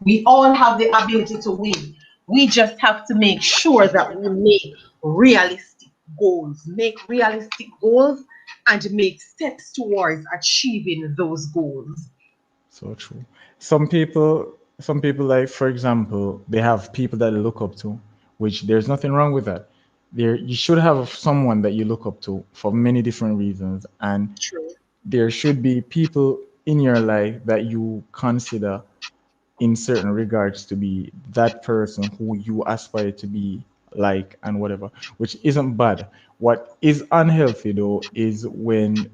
We all have the ability to win. We just have to make sure that we make realistic goals, and make steps towards achieving those goals. So true. Some people like, for example, they have people that they look up to, which there's nothing wrong with that. There, you should have someone that you look up to for many different reasons, and True. there should be people in your life that you consider in certain regards to be that person who you aspire to be like and whatever, which isn't bad. What is unhealthy though is when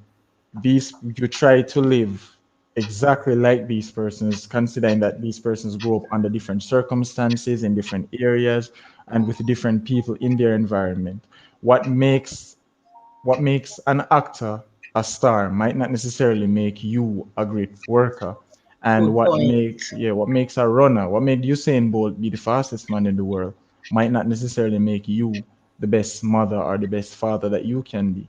these you try to live exactly like these persons, considering that these persons grow up under different circumstances in different areas and with different people in their environment. What makes an actor a star might not necessarily make you a great worker. And Good point. what makes a runner, what made Usain Bolt be the fastest man in the world, might not necessarily make you the best mother or the best father that you can be.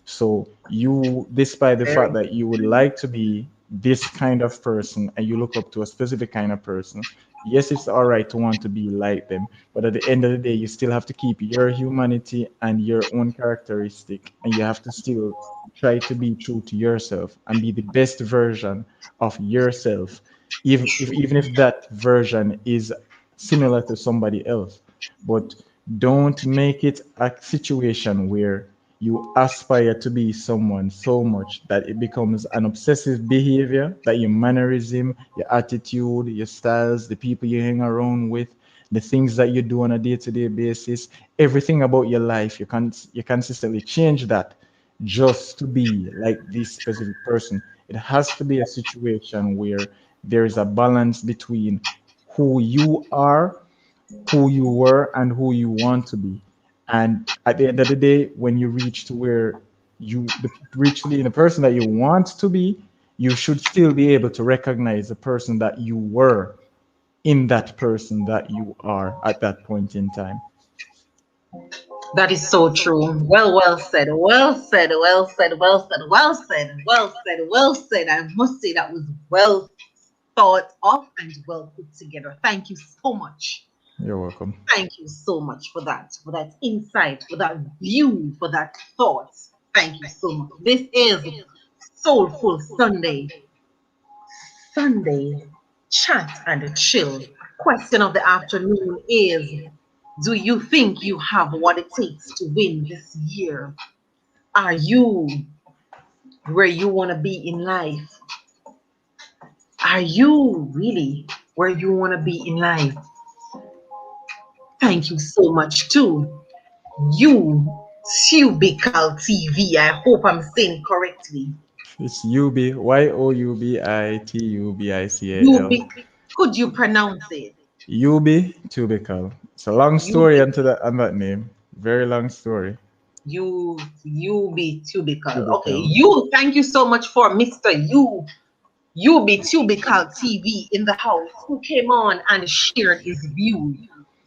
So you, despite the fact Very. that you would like to be this kind of person and you look up to a specific kind of person, yes, it's all right to want to be like them, but at the end of the day, you still have to keep your humanity and your own characteristic, and you have to still try to be true to yourself and be the best version of yourself, even if that version is similar to somebody else. But don't make it a situation where you aspire to be someone so much that it becomes an obsessive behavior, that your mannerism, your attitude, your styles, the people you hang around with, the things that you do on a day-to-day basis, everything about your life, you consistently change that just to be like this specific person. It has to be a situation where there is a balance between who you are, who you were, and who you want to be. And at the end of the day, when you reach to where reach to be the person that you want to be, you should still be able to recognize the person that you were in that person that you are at that point in time. That is so true. Well said. Well said. Well said. Well said. Well said. Well said. Well said. I must say that was well thought of and well put together. Thank you so much. You're welcome. Thank you so much for that insight, for that view, for that thought. Thank you so much. This is Soulful Sunday. Sunday chat and chill. Question of the afternoon is, do you think you have what it takes to win this year? Are you where you want to be in life? Are you really where you want to be in life? Thank you so much too. You Tubical TV. I hope I'm saying correctly. It's UB, YOUBITUBICAL. You be, could you pronounce it? UB Tubical. It's a long You story on that name. Very long story. you be tubical. Okay, Tubical. you. Thank you so much for Mister You be tubical TV in the house who came on and shared his views.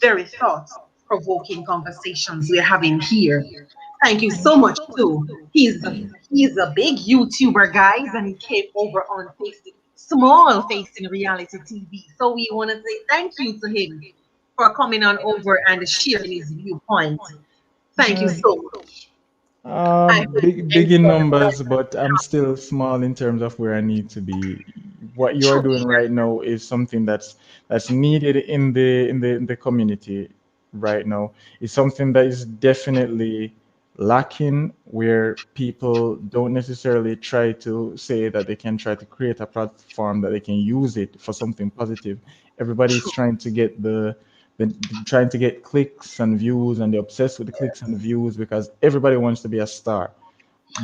Very thought provoking conversations we're having here. Thank you so much too. He's a big YouTuber, guys, and he came over on facing small facing reality TV. So we want to say thank you to him for coming on over and sharing his viewpoint. Thank you Uh, so much. I hope you big in enjoyed what numbers, but I'm still small in terms of where I need to be. What you are true. doing right now is something that's needed in the community right now. It's something that is definitely lacking, where people don't necessarily try to say that they can try to create a platform that they can use it for something positive. Everybody is True. trying to get trying to get clicks and views, and they're obsessed with the clicks and views because everybody wants to be a star.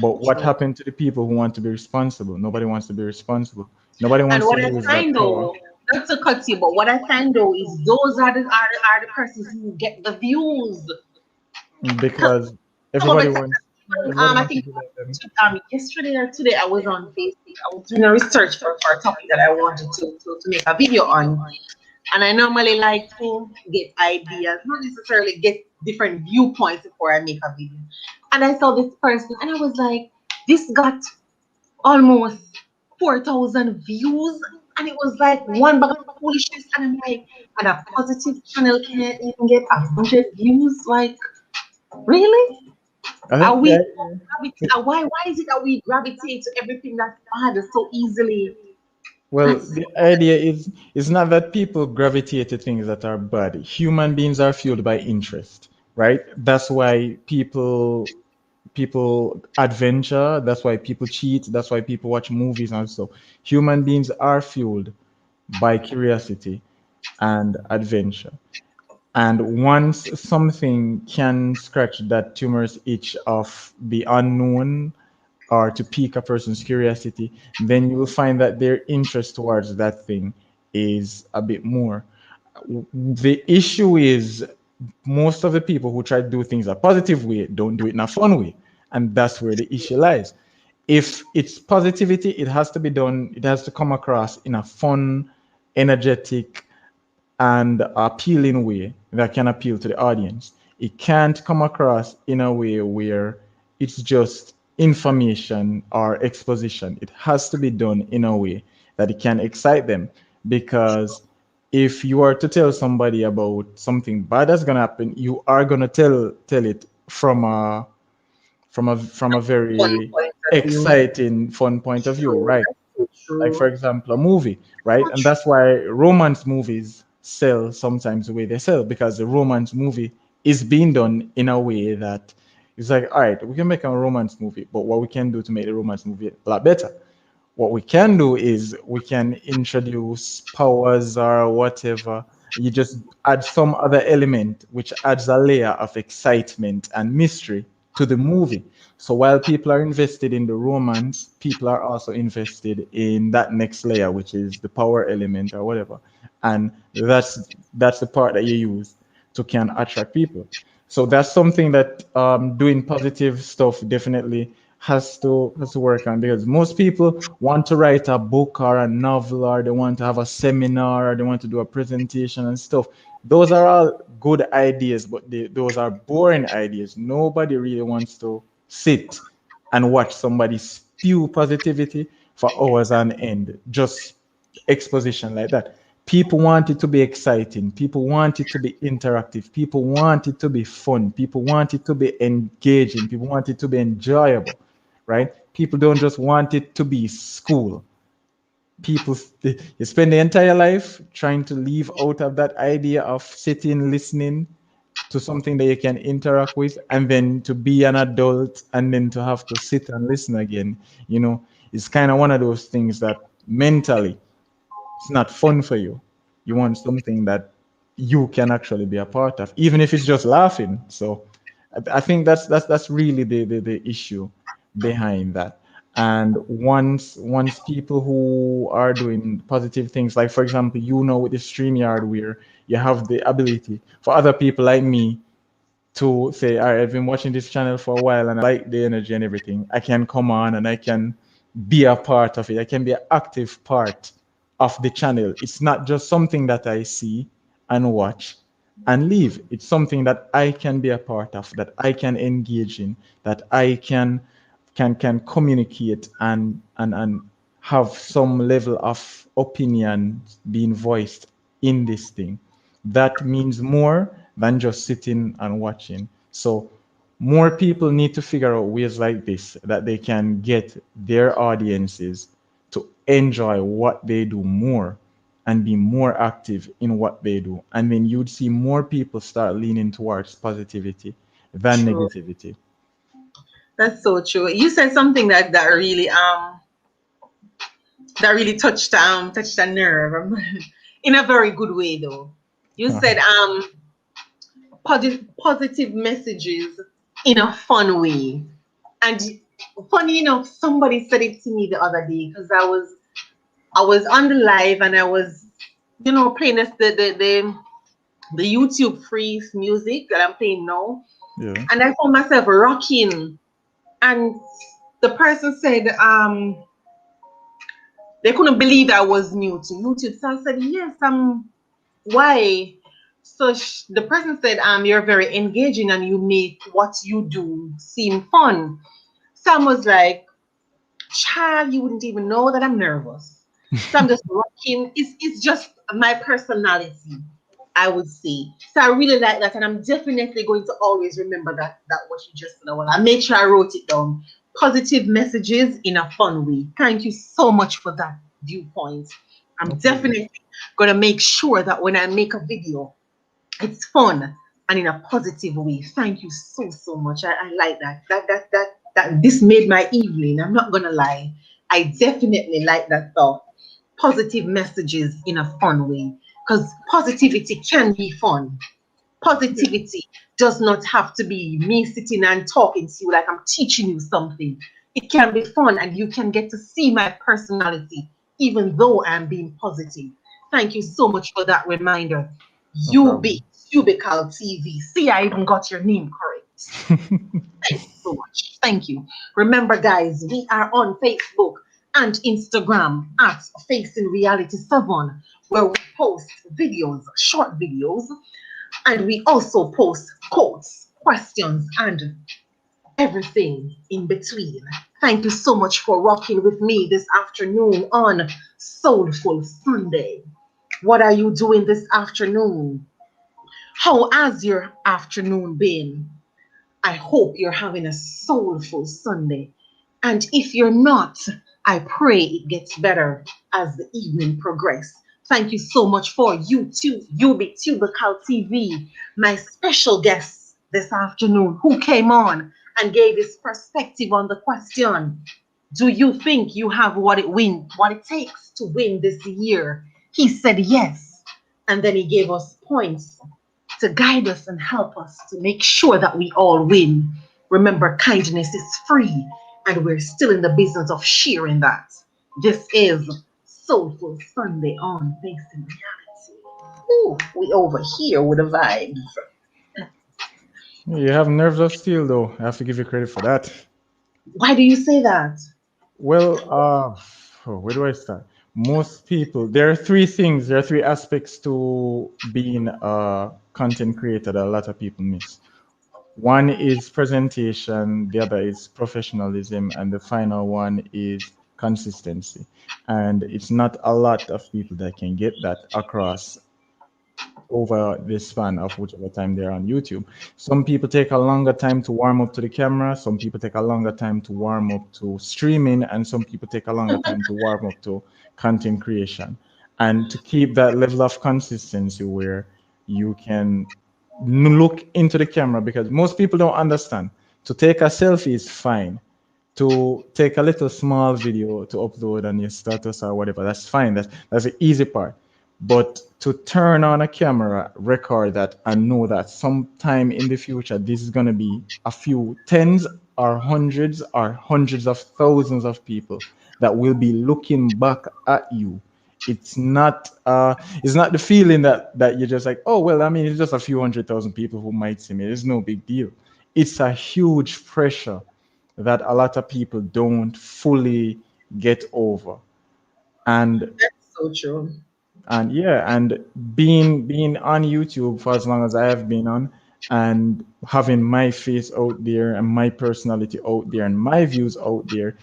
But what True. happened to the people who want to be responsible? Nobody wants to be responsible. Nobody And wants to what I use that find power though, not to cut you, but what I find though is those are the persons who get the views. because Some of everybody it, wants everybody I wants to think be like them. yesterday or today I was on Facebook. I was doing a research for a topic that I wanted to make a video on. And I normally like to get ideas, not necessarily get different viewpoints before I make a video. And I saw this person and I was like, this got almost 4,000 views. And it was like one bag of foolishness. And I'm like, and a positive channel can't even get 100 views. Like, really? I Are think we the, why is it that we gravitate to everything that's bad so easily? well, That's the idea is it's not that people gravitate to things that are bad. Human beings are fueled by interest, right? That's why people adventure. That's why people cheat. That's why people watch movies and so. Human beings are fueled by curiosity and adventure. And once something can scratch that tumorous itch of the unknown or to pique a person's curiosity, then you will find that their interest towards that thing is a bit more. The issue is most of the people who try to do things a positive way don't do it in a fun way. And that's where the issue lies. If it's positivity, it has to be done, it has to come across in a fun, energetic, and appealing way that can appeal to the audience. It can't come across in a way where it's just information or exposition. It has to be done in a way that it can excite them. Because if you are to tell somebody about something bad that's gonna happen, you are gonna tell it from a one very point of view. exciting, fun point of view, True. right? That's so Like for true. example a movie, right? And that's why romance movies sell sometimes the way they sell, because the romance movie is being done in a way that it's like, all right, we can make a romance movie, but what we can do to make the romance movie a lot better, what we can do is we can introduce powers or whatever. You just add some other element which adds a layer of excitement and mystery to the movie. So while people are invested in the romance, people are also invested in that next layer, which is the power element or whatever. And that's the part that you use to can attract people. So that's something that doing positive stuff definitely. has to work on, because most people want to write a book or a novel, or they want to have a seminar, or they want to do a presentation and stuff. Those are all good ideas, but those are boring ideas. Nobody really wants to sit and watch somebody spew positivity for hours on end, just exposition like that. People want it to be exciting. People want it to be interactive. People want it to be fun. People want it to be engaging. People want it to be enjoyable, right? People don't just want it to be school. People, you spend the entire life trying to leave out of that idea of sitting, listening to something that you can interact with, and then to be an adult and then to have to sit and listen again. You know, it's kind of one of those things that mentally it's not fun for you. You want something that you can actually be a part of, even if it's just laughing. So I think that's really the issue behind that. And once people who are doing positive things, like for example, with the StreamYard, where you have the ability for other people like me to say, all right, I've been watching this channel for a while and I like the energy and everything. I can come on and I can be a part of it. I can be an active part of the channel. It's not just something that I see and watch and leave. It's something that I can be a part of, that I can engage in, that I can communicate and have some level of opinion being voiced in this thing. That means more than just sitting and watching. So more people need to figure out ways like this that they can get their audiences to enjoy what they do more and be more active in what they do. And then you'd see more people start leaning towards positivity than True. negativity. That's so true. You said something that really touched a nerve in a very good way though. You said positive messages in a fun way. And funny enough, somebody said it to me the other day because I was on the live and I was, playing the YouTube free music that I'm playing now. Yeah. And I found myself rocking. And the person said, they couldn't believe I was new to YouTube. So I said, yes, why? So the person said, you're very engaging and you make what you do seem fun. Sam was like, child, you wouldn't even know that I'm nervous. So I'm just rocking. It's just my personality, I would say. So I really like that, and I'm definitely going to always remember that what you just said. Well, I made sure I wrote it down. Positive messages in a fun way. Thank you so much for that viewpoint. No I'm problem. definitely gonna make sure that when I make a video, it's fun and in a positive way. Thank you so much. I like that. That this made my evening. I'm not gonna lie. I definitely like that thought. Positive messages in a fun way. Because positivity can be fun. Positivity does not have to be me sitting and talking to you like I'm teaching you something. It can be fun and you can get to see my personality even though I'm being positive. Thank you so much for that reminder. No UB, problem. Cubical TV. See, I even got your name correct. Thank you so much. Thank you. Remember, guys, we are on Facebook and Instagram at Facing Reality 7, where we post videos, short videos, and we also post quotes, questions, and everything in between. Thank you so much for rocking with me this afternoon on Soulful Sunday. What are you doing this afternoon? How has your afternoon been? I hope you're having a soulful Sunday. And if you're not, I pray it gets better as the evening progresses. Thank you so much for UB Tubical TV, my special guest this afternoon who came on and gave his perspective on the question. Do you think you have what it takes to win this year? He said yes. And then he gave us points to guide us and help us to make sure that we all win. Remember, kindness is free, and we're still in the business of sharing that. This is Soulful Sunday on Facing Reality. Ooh, we over here with the vibes. You have nerves of steel, though. I have to give you credit for that. Why do you say that? Well, where do I start? Most people, there are three things, there are three aspects to being a content creator that a lot of people miss. One is presentation, the other is professionalism, and the final one is consistency. And it's not a lot of people that can get that across over the span of whichever time they're on YouTube. Some people take a longer time to warm up to the camera, some people take a longer time to warm up to streaming, and some people take a longer time to warm up to content creation. And to keep that level of consistency where you can look into the camera, because most people don't understand. To take a selfie is fine, to take a little small video to upload on your status or whatever, that's fine. That's the easy part. But to turn on a camera, record that, and know that sometime in the future this is gonna be a few tens or hundreds of thousands of people that will be looking back at you. It's not the feeling that you're just like, oh well, I mean, it's just a few 100,000 people who might see me. It's no big deal. It's a huge pressure that a lot of people don't fully get over. And That's so true. and being on YouTube for as long as I have been on, and having my face out there and my personality out there and my views out there,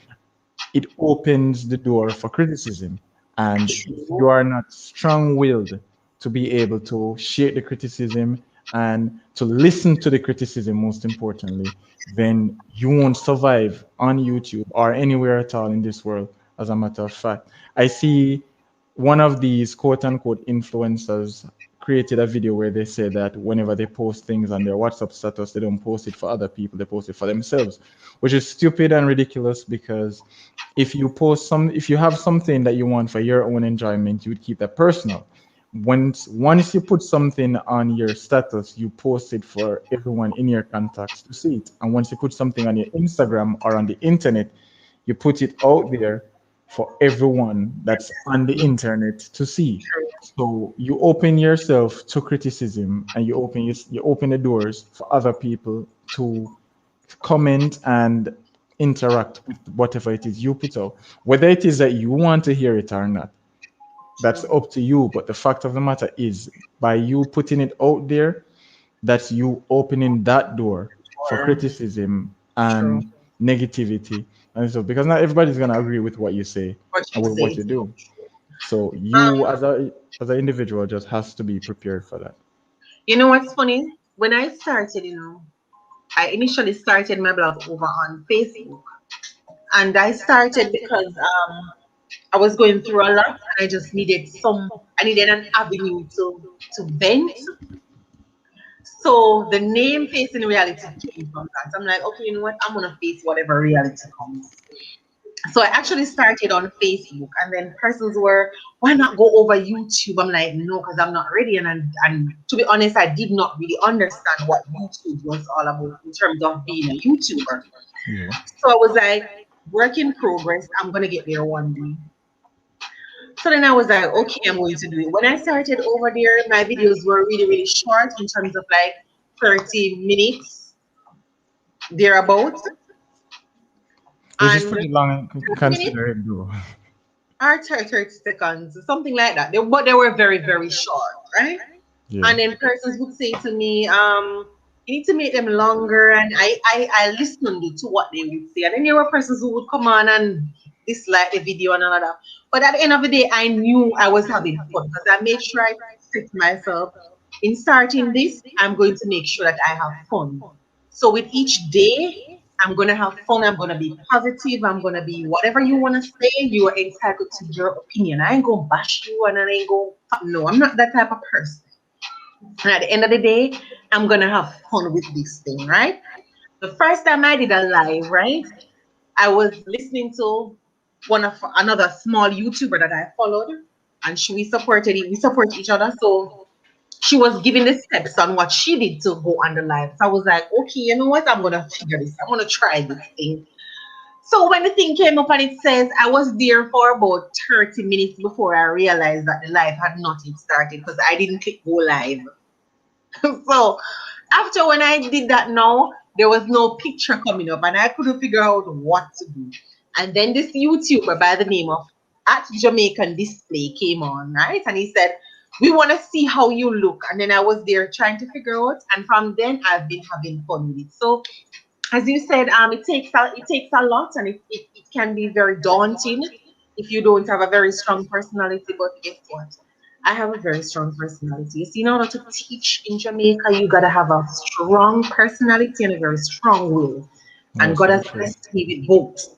it opens the door for criticism. And if you True. are not strong willed to be able to share the criticism and to listen to the criticism, most importantly, then you won't survive on YouTube or anywhere at all in this world, as a matter of fact. I see one of these quote unquote influencers created a video where they say that whenever they post things on their WhatsApp status, they don't post it for other people, they post it for themselves, which is stupid and ridiculous because if you have something that you want for your own enjoyment, you would keep that personal. Once you put something on your status, you post it for everyone in your contacts to see it. And once you put something on your Instagram or on the internet, you put it out there for everyone that's on the internet to see. True. So you open yourself to criticism, and you open the doors for other people to comment and interact with whatever it is you put out. Whether it is that you want to hear it or not, that's True. up to you. But the fact of the matter is, by you putting it out there, that's you opening that door for Or criticism true. and negativity. And so, because not everybody's gonna agree with what you say What and you with what say. you So do. So um, you as an individual just has to be prepared for that. you know what's funny? When I started, I initially started my blog over on Facebook. And I started because I was going through a lot and I needed an avenue to vent. So the name Facing Reality came from that. I'm like, okay, you know what? I'm gonna face whatever reality comes. So I actually started on Facebook, and then persons were, why not go over YouTube? I'm like, no, because I'm not ready. And to be honest, I did not really understand what YouTube was all about in terms of being a YouTuber. Yeah. So I was like, work in progress. I'm gonna get there one day. So then I was like, okay, I'm going to do it. When I started over there, my videos were really, really short in terms of like 30 minutes thereabouts. Which is And pretty long 30 minutes considering though. or 30 seconds, something like that. But they were very, very short, right? Yeah. And then persons would say to me, you need to make them longer. And I listened to what they would say. And then there were persons who would come on and dislike the video and all of that. But at the end of the day, I knew I was having fun because I made sure I said to myself, in starting this, I'm going to make sure that I have fun. So with each day, I'm going to have fun. I'm going to be positive. I'm going to be whatever you want to say. You are entitled to your opinion. I ain't going to bash you and I ain't going to, no, I'm not that type of person. And at the end of the day, I'm gonna have fun with this thing, right? The first time I did a live, right? I was listening to one of another small YouTuber that I followed, and we supported it. We support each other. So she was giving the steps on what she did to go on the live. So I was like, okay, you know what? I'm gonna figure this. I'm gonna try this thing. So when the thing came up and it says I was there for about 30 minutes before I realized that the live had not yet started because I didn't click go live. So after when I did that now, There was no picture coming up, and I couldn't figure out what to do. And then this YouTuber by the name of at Jamaican Display came on, right? And he said, "We want to see how you look." And then I was there trying to figure out, and from then I've been having fun with it. So as you said, it takes a lot, and it can be very daunting if you don't have a very strong personality. But guess what? I have a very strong personality. You see, in order to teach in Jamaica, you gotta have a strong personality and a very strong will. And Yes, God very has true. blessed me with both.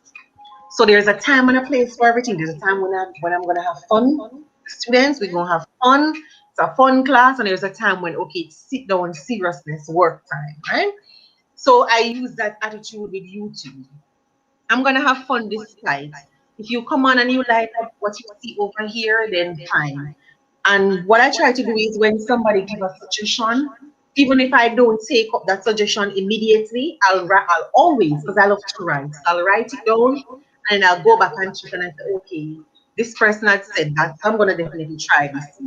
So there's a time and a place for everything. There's a time when I'm gonna have fun. Students, we're gonna have fun. It's a fun class, and there's a time when okay, it's sit down seriousness, work time, right? So I use that attitude with YouTube. I'm gonna have fun despite. If you come on and you like what you see over here, then fine. And what I try to do is when somebody give a suggestion, even if I don't take up that suggestion immediately, I'll always, because I love to write, I'll write it down and I'll go back and check and I say, okay, this person had said that, so I'm gonna definitely try this.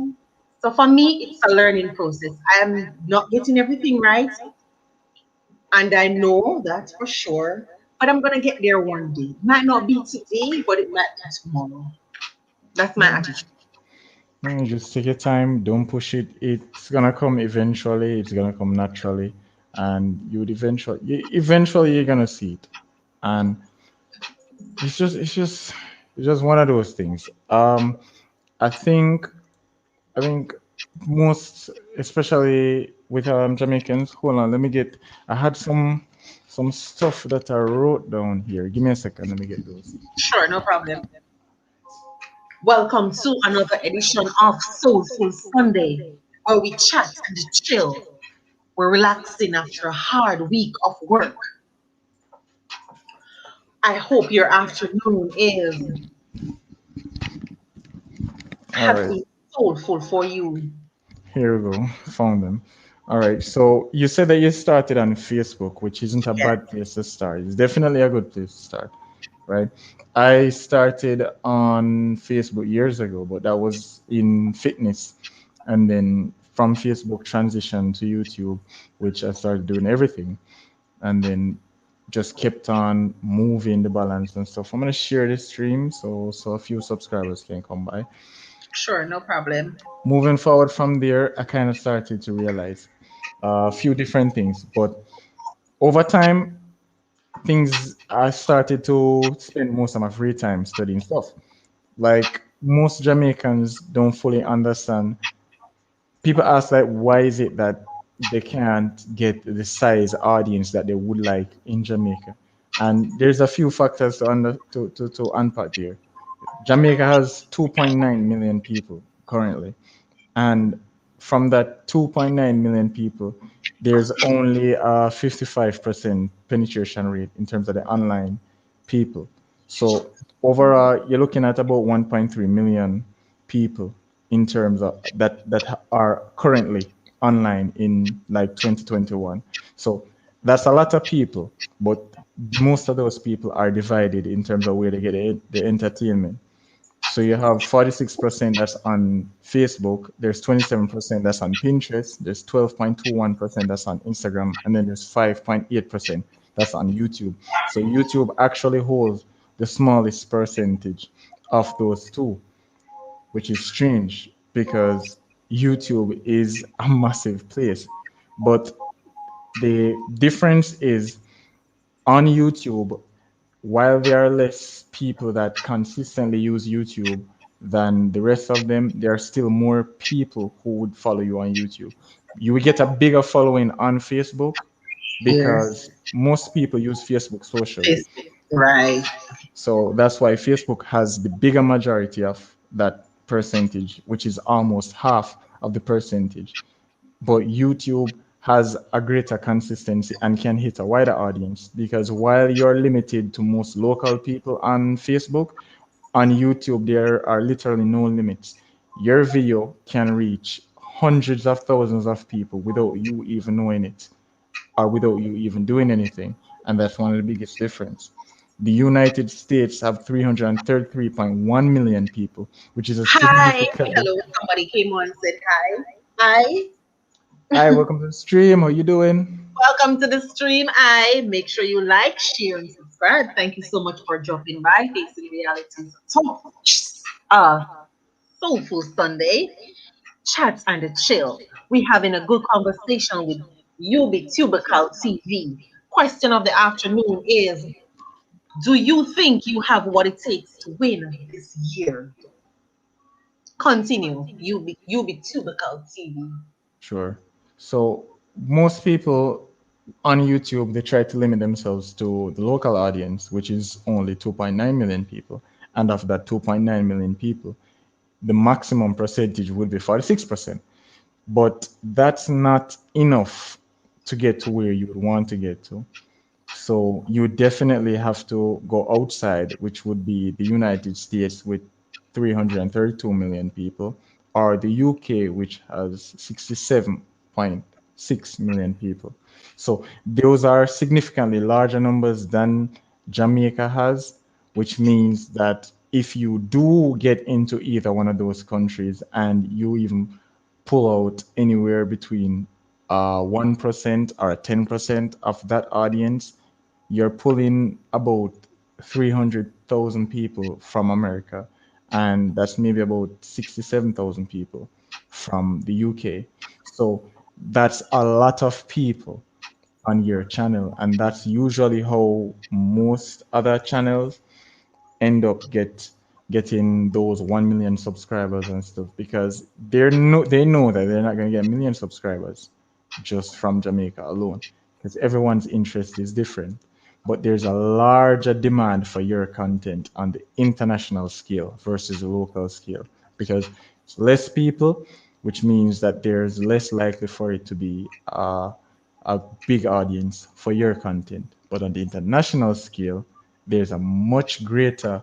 So for me, it's a learning process. I am not getting everything right, and I know that for sure, but I'm gonna get there one day. Might not be today, but it might be tomorrow. That's my Yeah. attitude. Just take your time, don't push it. It's gonna come eventually, it's gonna come naturally, and eventually you're gonna see it. And it's just one of those things. I think I think most, especially with Jamaicans. Hold on, let me get. I had some stuff that I wrote down here. Give me a second. Let me get those. Sure, no problem. Welcome to another edition of Soulful Sunday, where we chat and chill. We're relaxing after a hard week of work. I hope your afternoon is All right, happy, soulful for you. here we go. Found them. All right. So you said that you started on Facebook, which isn't a Yeah, bad place to start. It's definitely a good place to start, right? I started on Facebook years ago, but that was in fitness, and then from Facebook transition to YouTube, which I started doing everything, and then just kept on moving the balance and stuff. I'm gonna share this stream so a few subscribers can come by. sure, no problem. Moving forward from there, I kind of started to realize a few different things, but over time, things I started to spend most of my free time studying stuff. Like most Jamaicans don't fully understand. People ask like, why is it that they can't get the size audience that they would like in Jamaica? And there's a few factors to unpack here. Jamaica has 2.9 million people currently, and from that 2.9 million people, there's only a 55% penetration rate in terms of the online people. So overall, you're looking at about 1.3 million people in terms of that are currently online in like 2021. So that's a lot of people, but most of those people are divided in terms of where they get the entertainment. So you have 46% that's on Facebook, there's 27% that's on Pinterest, there's 12.21% that's on Instagram, and then there's 5.8% that's on YouTube. So YouTube actually holds the smallest percentage of those two, which is strange because YouTube is a massive place. But the difference is on YouTube, while there are less people that consistently use YouTube than the rest of them, there are still more people who would follow you on YouTube. You will get a bigger following on Facebook Yes, because most people use Facebook socially. Facebook. Right. So that's why Facebook has the bigger majority of that percentage, which is almost half of the percentage. But YouTube has a greater consistency and can hit a wider audience because while you're limited to most local people on Facebook, on YouTube there are literally no limits. Your video can reach hundreds of thousands of people without you even knowing it or without you even doing anything. And that's one of the biggest difference. The United States have 333.1 million people, which is a Hi. significantly. Hello. Somebody came on and said hi. Hi. Hi, welcome to the stream. How you doing? Welcome to the stream. I make sure you like, share, and subscribe. Thank you so much for dropping by. Facing Reality's Talk, uh, Soulful Sunday chat and chill. We having a good conversation with UB Tubercle TV. Question of the afternoon is: do you think you have what it takes to win this year? Continue, UB Tubercle TV. Sure. So most people on YouTube, they try to limit themselves to the local audience, which is only 2.9 million people. And of that 2.9 million people, the maximum percentage would be 46%. But that's not enough to get to where you would want to get to. So you definitely have to go outside, which would be the United States with 332 million people, or the UK, which has 67.6 million people. So those are significantly larger numbers than Jamaica has, which means that if you do get into either one of those countries and you even pull out anywhere between 1% or 10% of that audience, you're pulling about 300,000 people from America, and that's maybe about 67,000 people from the UK. So that's a lot of people on your channel, and that's usually how most other channels end up getting those 1 million subscribers and stuff, because they know that they're not going to get a million subscribers just from Jamaica alone, because everyone's interest is different. But there's a larger demand for your content on the international scale versus the local scale, because it's less people, which means that there's less likely for it to be a big audience for your content. But on the international scale, there's a much greater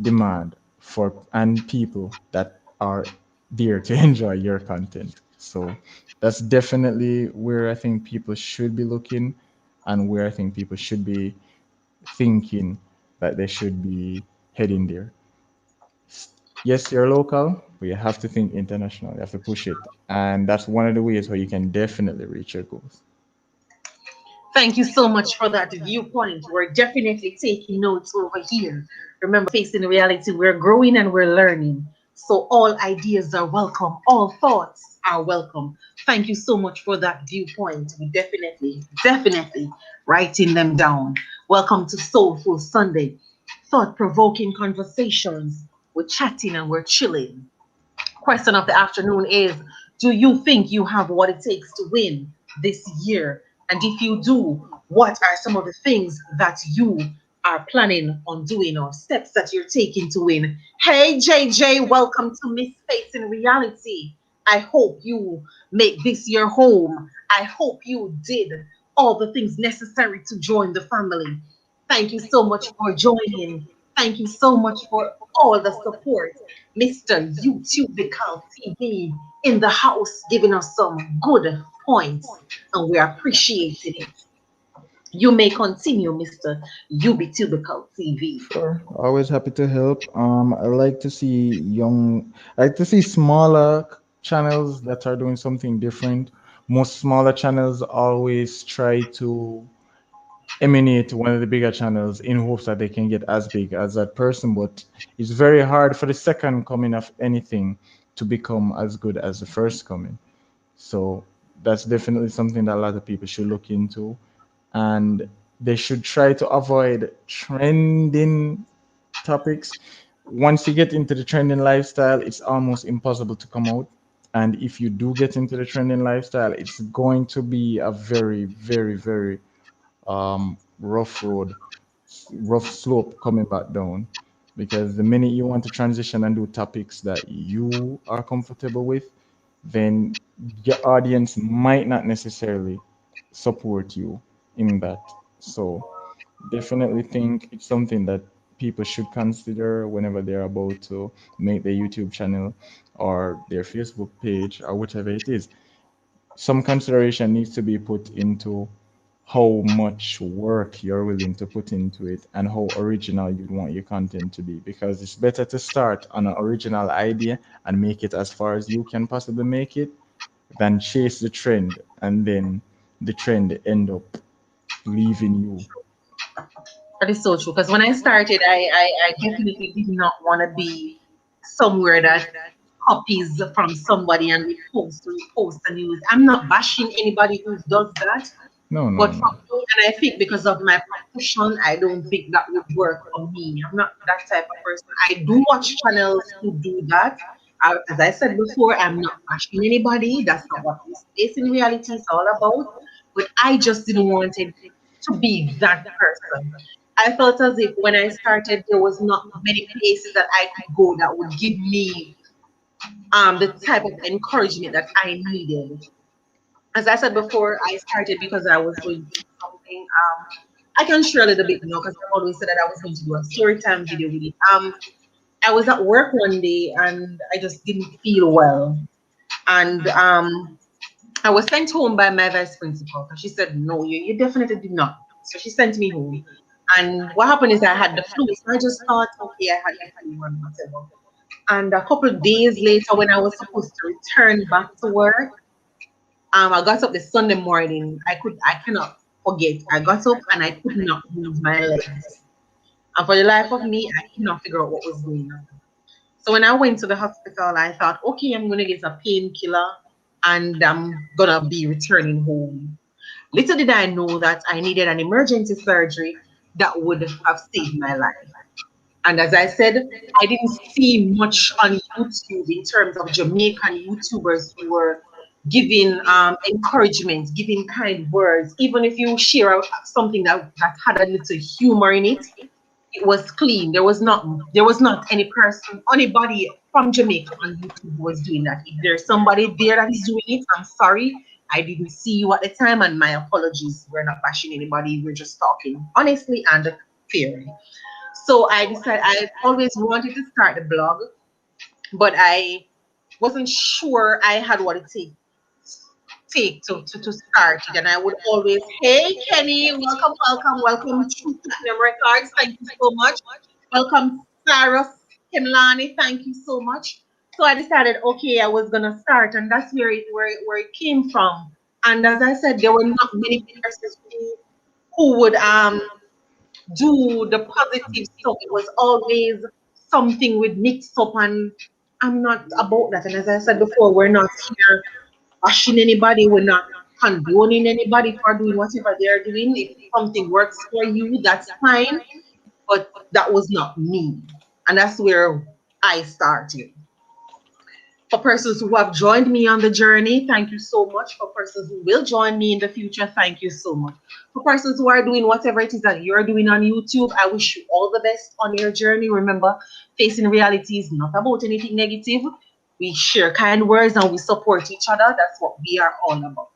demand for and people that are there to enjoy your content. So that's definitely where I think people should be looking, and where I think people should be thinking that they should be heading there. Yes, you're local, but you have to think international. You have to push it. And that's one of the ways where you can definitely reach your goals. Thank you so much for that viewpoint. We're definitely taking notes over here. Remember, facing reality, we're growing and we're learning. So all ideas are welcome, all thoughts are welcome. Thank you so much for that viewpoint. We definitely writing them down. Welcome to Soulful Sunday. Thought provoking conversations. We're chatting and we're chilling. Question of the afternoon is: do you think you have what it takes to win this year? And if you do, what are some of the things that you are planning on doing or steps that you're taking to win? Hey, JJ, welcome to Miss Face in Reality. I hope you make this your home. I hope you did all the things necessary to join the family. Thank you so much for joining. Thank you so much for all the support. Mr. YouTube Bical TV in the house giving us some good points, and we are appreciating it. You may continue, Mr. UB TV. Sure, always happy to help. I like to see smaller channels that are doing something different. Most smaller channels always try to emanate one of the bigger channels in hopes that they can get as big as that person. But it's very hard for the second coming of anything to become as good as the first coming. So that's definitely something that a lot of people should look into, and they should try to avoid trending topics. Once you get into the trending lifestyle, it's almost impossible to come out. And if you do get into the trending lifestyle, it's going to be a very, very, very rough road, rough slope coming back down. Because the minute you want to transition and do topics that you are comfortable with, then your audience might not necessarily support you in that. So definitely think it's something that people should consider whenever they're about to make their YouTube channel or their Facebook page or whatever it is. Some consideration needs to be put into how much work you're willing to put into it and how original you want your content to be, because it's better to start on an original idea and make it as far as you can possibly make it than chase the trend and then the trend end up leaving you. That is so true. Because when I started, I definitely did not want to be somewhere that copies from somebody and repost the news. I'm not bashing anybody who does that. No, no, But for no. me, and I think because of my profession, I don't think that would work for me. I'm not that type of person. I do watch channels who do that. As I said before, I'm not bashing anybody. That's not what this space in reality is all about. But I just didn't want it to be that person. I felt as if when I started, there was not many places that I could go that would give me the type of encouragement that I needed. As I said before, I started because I was going through something. I can share a little bit now because I've always said that I was going to do a story time video with it. I was at work one day and I just didn't feel well, and I was sent home by my vice principal because she said, "No, you definitely did not." So she sent me home. And what happened is I had the flu, so I just thought, okay, I had the flu and whatever. And a couple of days later, when I was supposed to return back to work, I got up this Sunday morning. I cannot forget. I got up and I could not move my legs. And for the life of me, I could not figure out what was going on. So when I went to the hospital, I thought, okay, I'm gonna get a painkiller and I'm gonna be returning home. Little did I know that I needed an emergency surgery that would have saved my life. And as I said, I didn't see much on YouTube in terms of Jamaican YouTubers who were giving encouragement, giving kind words. Even if you share something that had a little humor in it, it was clean. There was not any person, anybody from Jamaica on YouTube who was doing that. If there's somebody there that is doing it, I'm sorry. I didn't see you at the time, and my apologies. We're not bashing anybody. We're just talking honestly and fairly. So I decided I always wanted to start the blog, but I wasn't sure I had what it take to start it. And I would always, hey Kenny, welcome, welcome, welcome to Platinum Records. Thank you so much. Welcome, Sarah Kimlani. Thank you so much. So I decided, okay, I was gonna start, and that's where it came from. And as I said, there were not many persons who would do the positive stuff. It was always something with mixed up, and I'm not about that. And as I said before, we're not here bashing anybody, we're not condoning anybody for doing whatever they're doing. If something works for you, that's fine. But that was not me. And that's where I started. For persons who have joined me on the journey, thank you so much. For persons who will join me in the future, thank you so much. For persons who are doing whatever it is that you're doing on YouTube, I wish you all the best on your journey. Remember, facing reality is not about anything negative. We share kind words and we support each other. That's what we are all about.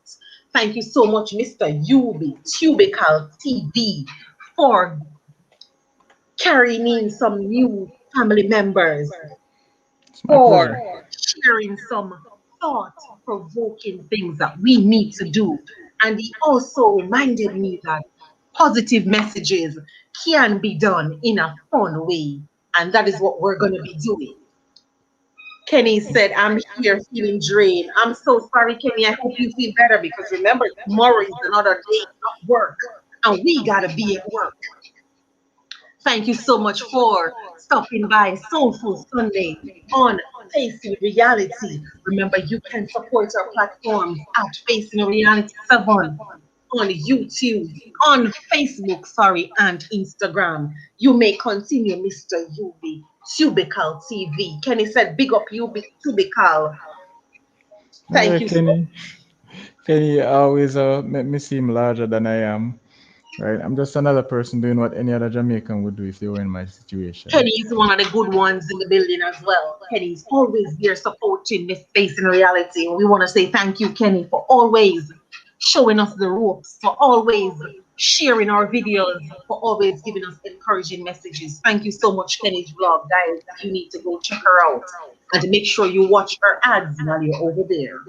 Thank you so much, Mr. Yubi, Tubical TV, for carrying in some new family members, It's my for pleasure. sharing some thought provoking things that we need to do. And he also reminded me that positive messages can be done in a fun way. And that is what we're going to be doing. Kenny said, I'm here feeling drained. I'm so sorry, Kenny. I hope you feel better because remember, tomorrow is another day of work and we got to be at work. Thank you so much for stopping by Soulful Sunday on Facing Reality. Remember, you can support our platforms at Facing Reality 7 on YouTube, on Facebook, sorry, and Instagram. You may continue, Mr. Yubi, Tubical TV. Kenny said, big up Yubi, Tubical. Yeah, Thank you so Kenny always make me seem larger than I am. Right? I'm just another person doing what any other Jamaican would do if they were in my situation. Kenny is one of the good ones in the building as well. Kenny's always there supporting this space in reality. We want to say thank you, Kenny, for always showing us the ropes, for always sharing our videos, for always giving us encouraging messages. Thank you so much, Kenny's vlog. Guys, you need to go check her out and make sure you watch her ads while you're over there.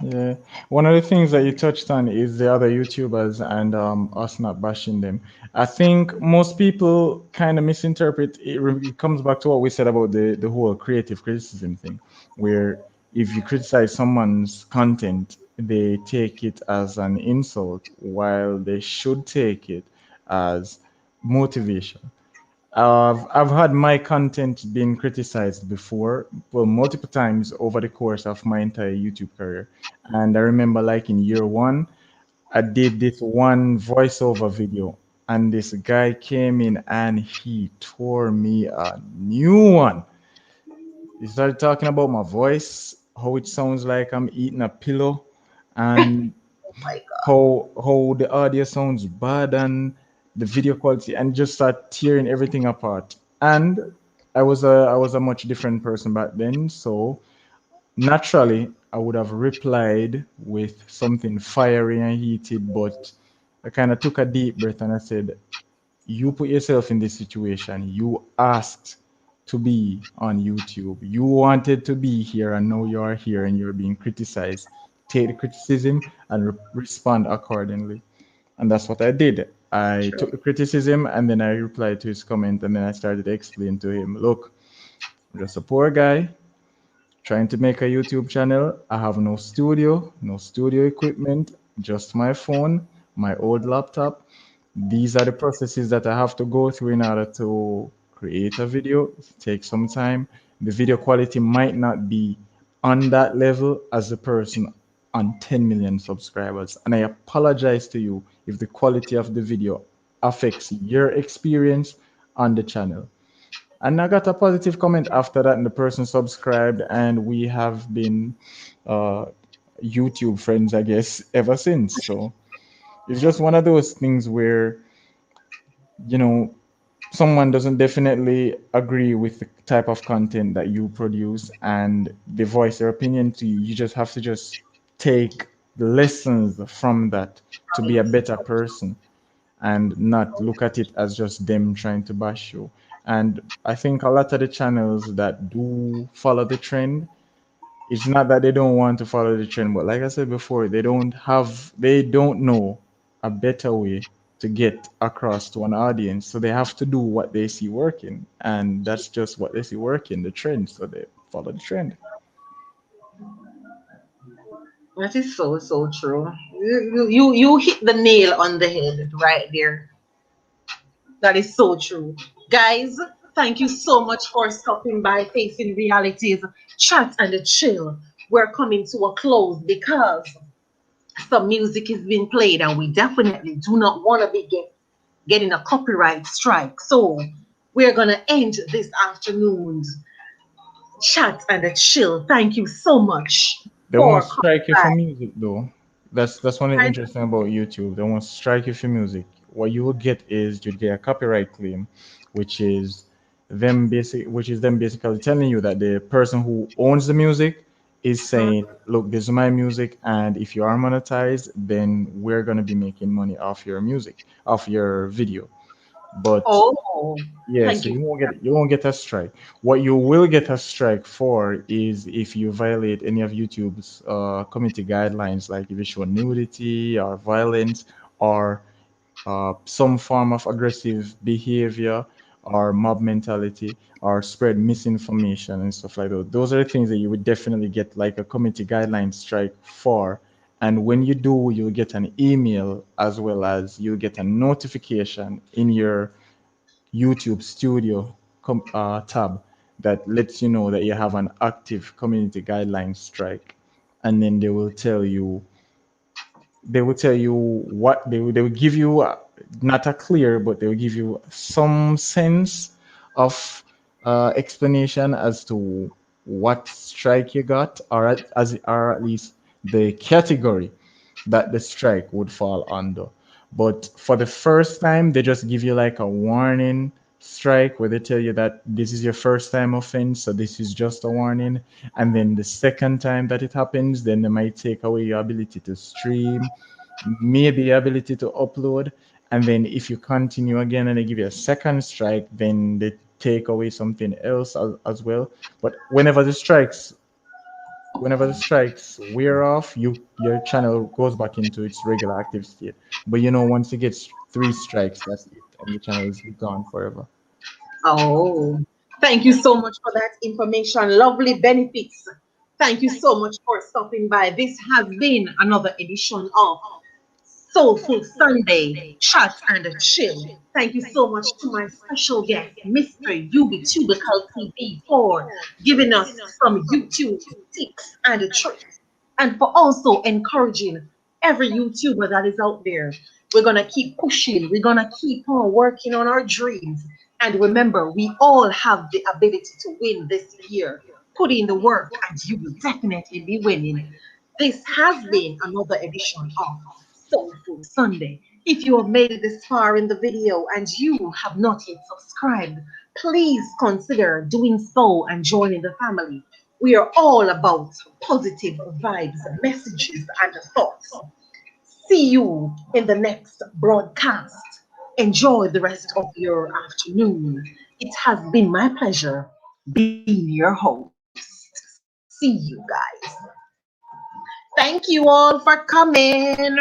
Yeah, one of the things that you touched on is the other YouTubers and us not bashing them. I think most people kind of misinterpret it. It comes back to what we said about the whole creative criticism thing, where if you criticize someone's content, they take it as an insult, while they should take it as motivation. I've had my content being criticized before, well, multiple times over the course of my entire YouTube career. And I remember, like in year one, I did this one voiceover video, and this guy came in and he tore me a new one. He started talking about my voice, how it sounds like I'm eating a pillow, and Oh my God. how the audio sounds bad and the video quality, and just start tearing everything apart. And I was a much different person back then, so naturally I would have replied with something fiery and heated, but I kind of took a deep breath and I said, you put yourself in this situation. You asked to be on YouTube. You wanted to be here, and now you are here and you're being criticized. Take the criticism and respond accordingly. And that's what I did. I True. took the criticism and then I replied to his comment, and then I started to explain to him, look, I'm just a poor guy trying to make a YouTube channel. I have no studio, no studio equipment, just my phone, my old laptop. These are the processes that I have to go through in order to create a video. It takes some time. The video quality might not be on that level as the person on 10 million subscribers. And I apologize to you if the quality of the video affects your experience on the channel. And I got a positive comment after that, and the person subscribed, and we have been uh, YouTube friends, I guess, ever since. So it's just one of those things where, you know, someone doesn't definitely agree with the type of content that you produce and they voice their opinion to you. You just have to just take the lessons from that to be a better person and not look at it as just them trying to bash you. And I think a lot of the channels that do follow the trend, it's not that they don't want to follow the trend, but like I said before, they don't know a better way to get across to an audience. So they have to do what they see working. And that's just what they see working, the trend. So they follow the trend. That is so, so true. You hit the nail on the head right there. That is so true. Guys, thank you so much for stopping by Facing Realities Chat and Chill. We're coming to a close because some music is being played and we definitely do not want to be getting a copyright strike. So we're going to end this afternoon's chat and chill. Thank you so much They won't for coming strike you for back. music though. That's one of the And interesting about YouTube. They won't strike you for music. What you will get is you'd get a copyright claim, which is them basically telling you that the person who owns the music is saying, look, this is my music, and if you are monetized, then we're gonna be making money off your music, off your video. But oh, yeah, thank so you. you won't get a strike. What you will get a strike for is if you violate any of YouTube's community guidelines, like if you show nudity or violence or some form of aggressive behavior or mob mentality or spread misinformation and stuff like that. Those are the things that you would definitely get like a community guideline strike for. And when you do, you'll get an email as well as you'll get a notification in your YouTube Studio tab that lets you know that you have an active community guidelines strike, and then they will tell you what they will give you, not a clear, but they will give you some sense of explanation as to what strike you got, or at least the category that the strike would fall under. But for the first time, they just give you like a warning strike where they tell you that this is your first time offense, so this is just a warning. And then the second time that it happens, then they might take away your ability to stream, maybe your ability to upload. And then if you continue again and they give you a second strike, then they take away something else as well. But whenever the strikes wear off, your channel goes back into its regular active state. But once it gets three strikes, that's it, and the channel is gone forever. Oh, thank you so much for that information. Lovely benefits. Thank you so much for stopping by. This has been another edition of Soulful Sunday Chat and a Chill. Thank you so much to my special guest, Mr. Tubical TV, for giving us some YouTube tips and tricks, and for also encouraging every YouTuber that is out there. We're gonna keep pushing. We're gonna keep on working on our dreams. And remember, we all have the ability to win this year. Put in the work, and you will definitely be winning. This has been another edition of Soulful Sunday. If you have made it this far in the video and you have not yet subscribed, please consider doing so and joining the family. We are all about positive vibes, messages, and thoughts. See you in the next broadcast. Enjoy the rest of your afternoon. It has been my pleasure being your host. See you guys. Thank you all for coming.